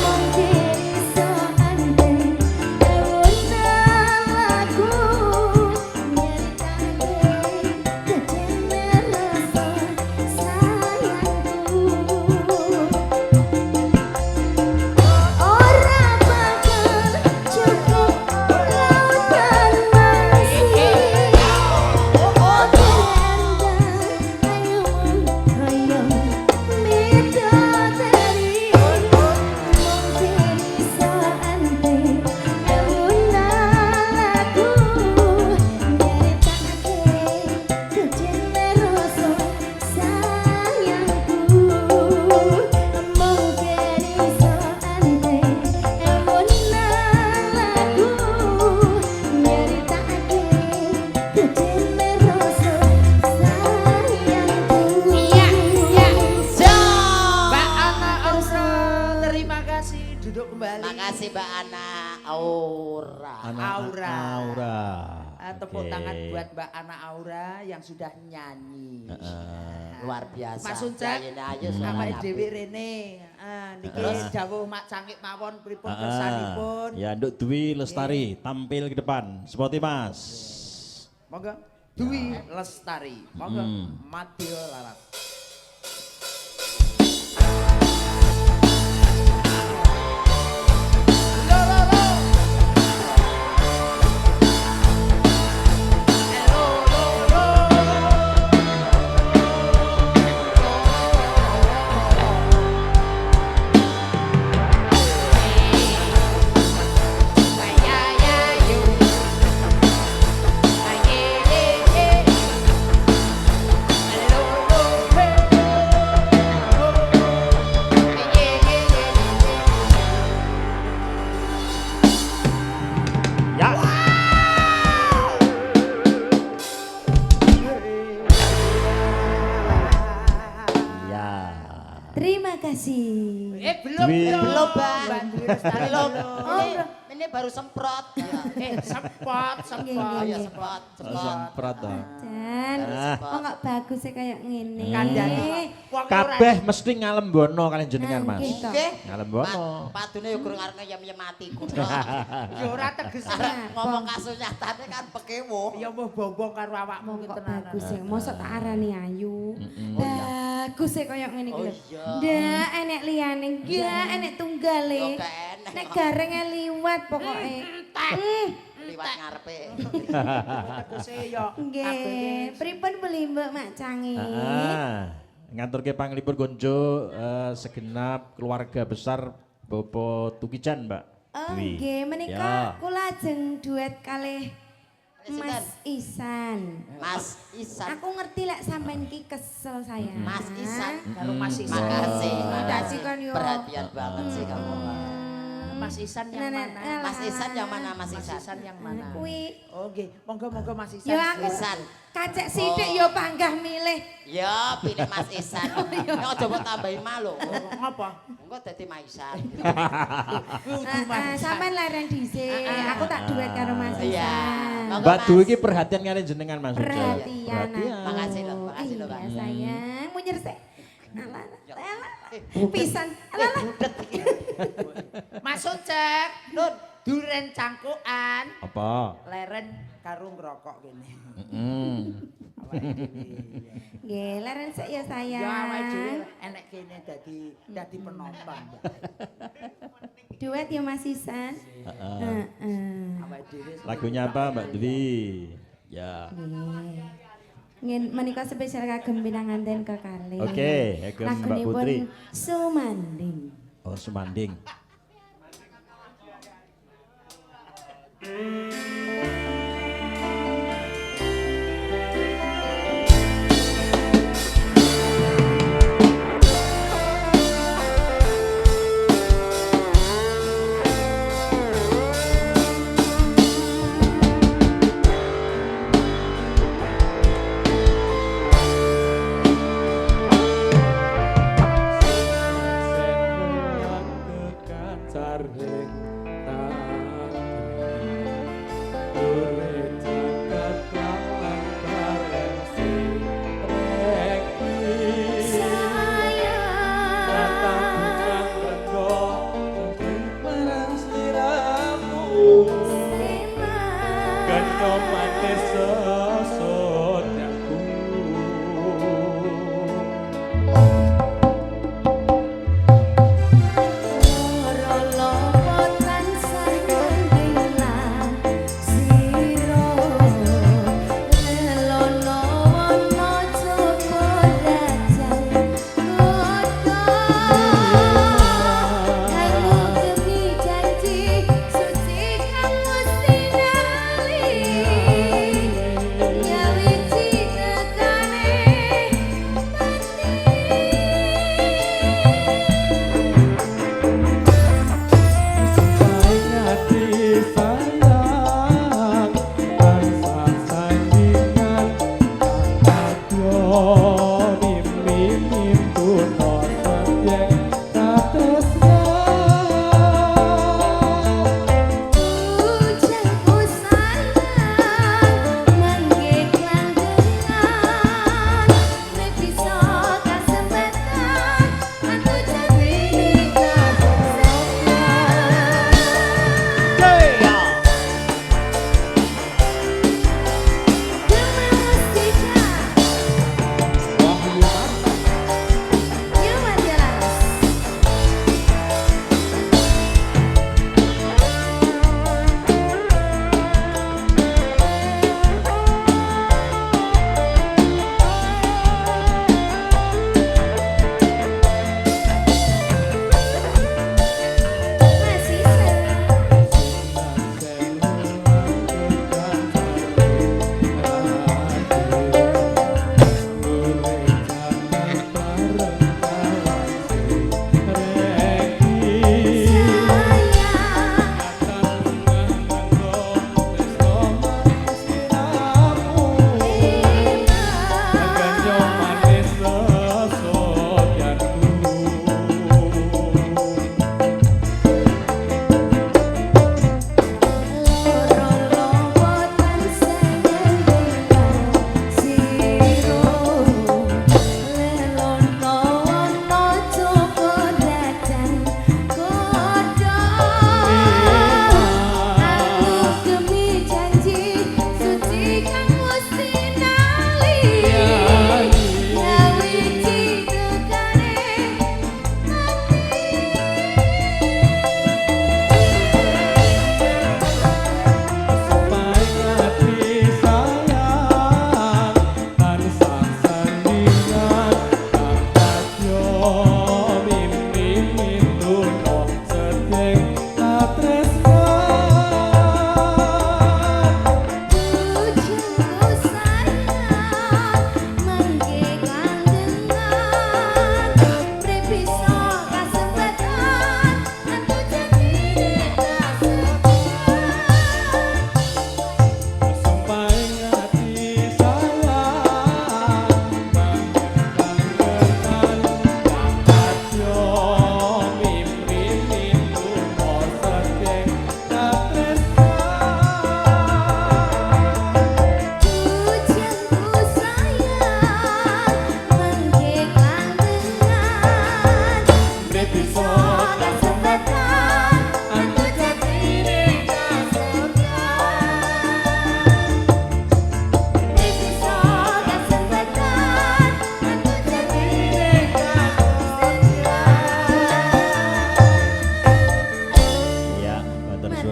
Mungkin iso ente emunan lagu nyeritake gedene rasa sayangku. Ora bakal cukup lautan masih. Mungkin endah ayumu koyo bidadari. Mungkin iso ente emunan lagu nyeritake gedene rasa sayangku. Mungkin iso ente emunan lagu nyeritake gedene rasa sayangku. Iya, iya. Jom. Mbak Ana Aura, terima kasih duduk kembali. Makasih Mbak Ana Aura. Aura. Aura. Tepuk Oke. tangan buat Mbak Ana Aura yang sudah nyanyi. Luar biasa. Mas Uncak, Jayine ayu sama suaranya Dewi apik. Rene. Niki Terus? dawuh Mak Cangkik mawon pripun kersanipun. Ya, Nduk Dwi Lestari tampil ke depan. Seperti Mas. Monggo. Dwi Lestari. Monggo. Madya laras. Hello, belum Dwi. Belum, Bang. Mbak Dwi Lestari Belum. belum. Ini baru semprot. Sepot, Oh ya Nggih. semprot, semprot. Semprot toh. Dan Ah. kok nggak bagus sih kayak gini. Kandhane. Wong Kabeh mesti ngalembono kalian jenengan Mas. Gitu. Nggih. Ngalembono. Padune yo kurang arep ngeyem matiku. ya ora teges Ngomong kasus nyatane kan pekewo. ya mau bombong karo awakmu ki Kok tenanan. bagus sih, mosok tak arani ayu. Bagus sih kayak ngene Oh iki. iya. Ndak enek liyane, nggak enek tunggale. Yo gak enek. Nek garenge liwat pokoke. Liwat ngarepe. Tegese ya Nggih, pripun beli Mbak Mak Cangi? Ngaturke panglipur gonjo segenap keluarga besar Bopo Tukijan, Mbak. Oh Dwi. nggih, Ya. menika kula ajeng duet kalih Mas Isan. Mas Isan. Aku ngerti lek sampean ki kesel sayang. Mas Isan. karo Mas Isan. Makasih. Dadi kan yo. Perhatian banget sih kamu. Mas Isan yang Nah, mana? Mas Isan yang mana Mas Mas Isan? Isan yang mana? Kuwi Oh nggih, monggo-monggo Mas Isan. yo aku Isan. kacek sithik yo panggah milih. Ya, pilih Mas Isan. Nek aja mbok tambahi malu. Oh, ngapa? Engko dadi Maisan. Sampean leren dhisik. Aku tak duet karo Mas Iya. Isan. Monggo, Mbak Mas. Dwi iki perhatian kalian jenengan Mas. Perhatian aku. Makasih loh, makasih loh, Iya, Pak. sayang. Munyer sik. Alah, Ya. alah. Pisan. Alah. Budet. Masuk cek. Nun, duren cangkukan. Apa? Leren karo ngrokok kene. Heeh. Nggih, leren sik ya sayang. Ya awake dhewe enek kene dadi penonton. Duet ya Mas Isan. Heeh. Awake dhewe Lagunya apa Mbak Dwi? Ya. Nggih. Ngin menika spesial kagem pinanganten kekalih. Oke, kagem Mbak Lagunipun Putri. Sumanding. Oh, Sumanding. Loro-loro tansah kangelan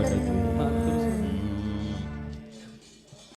matur nuwun.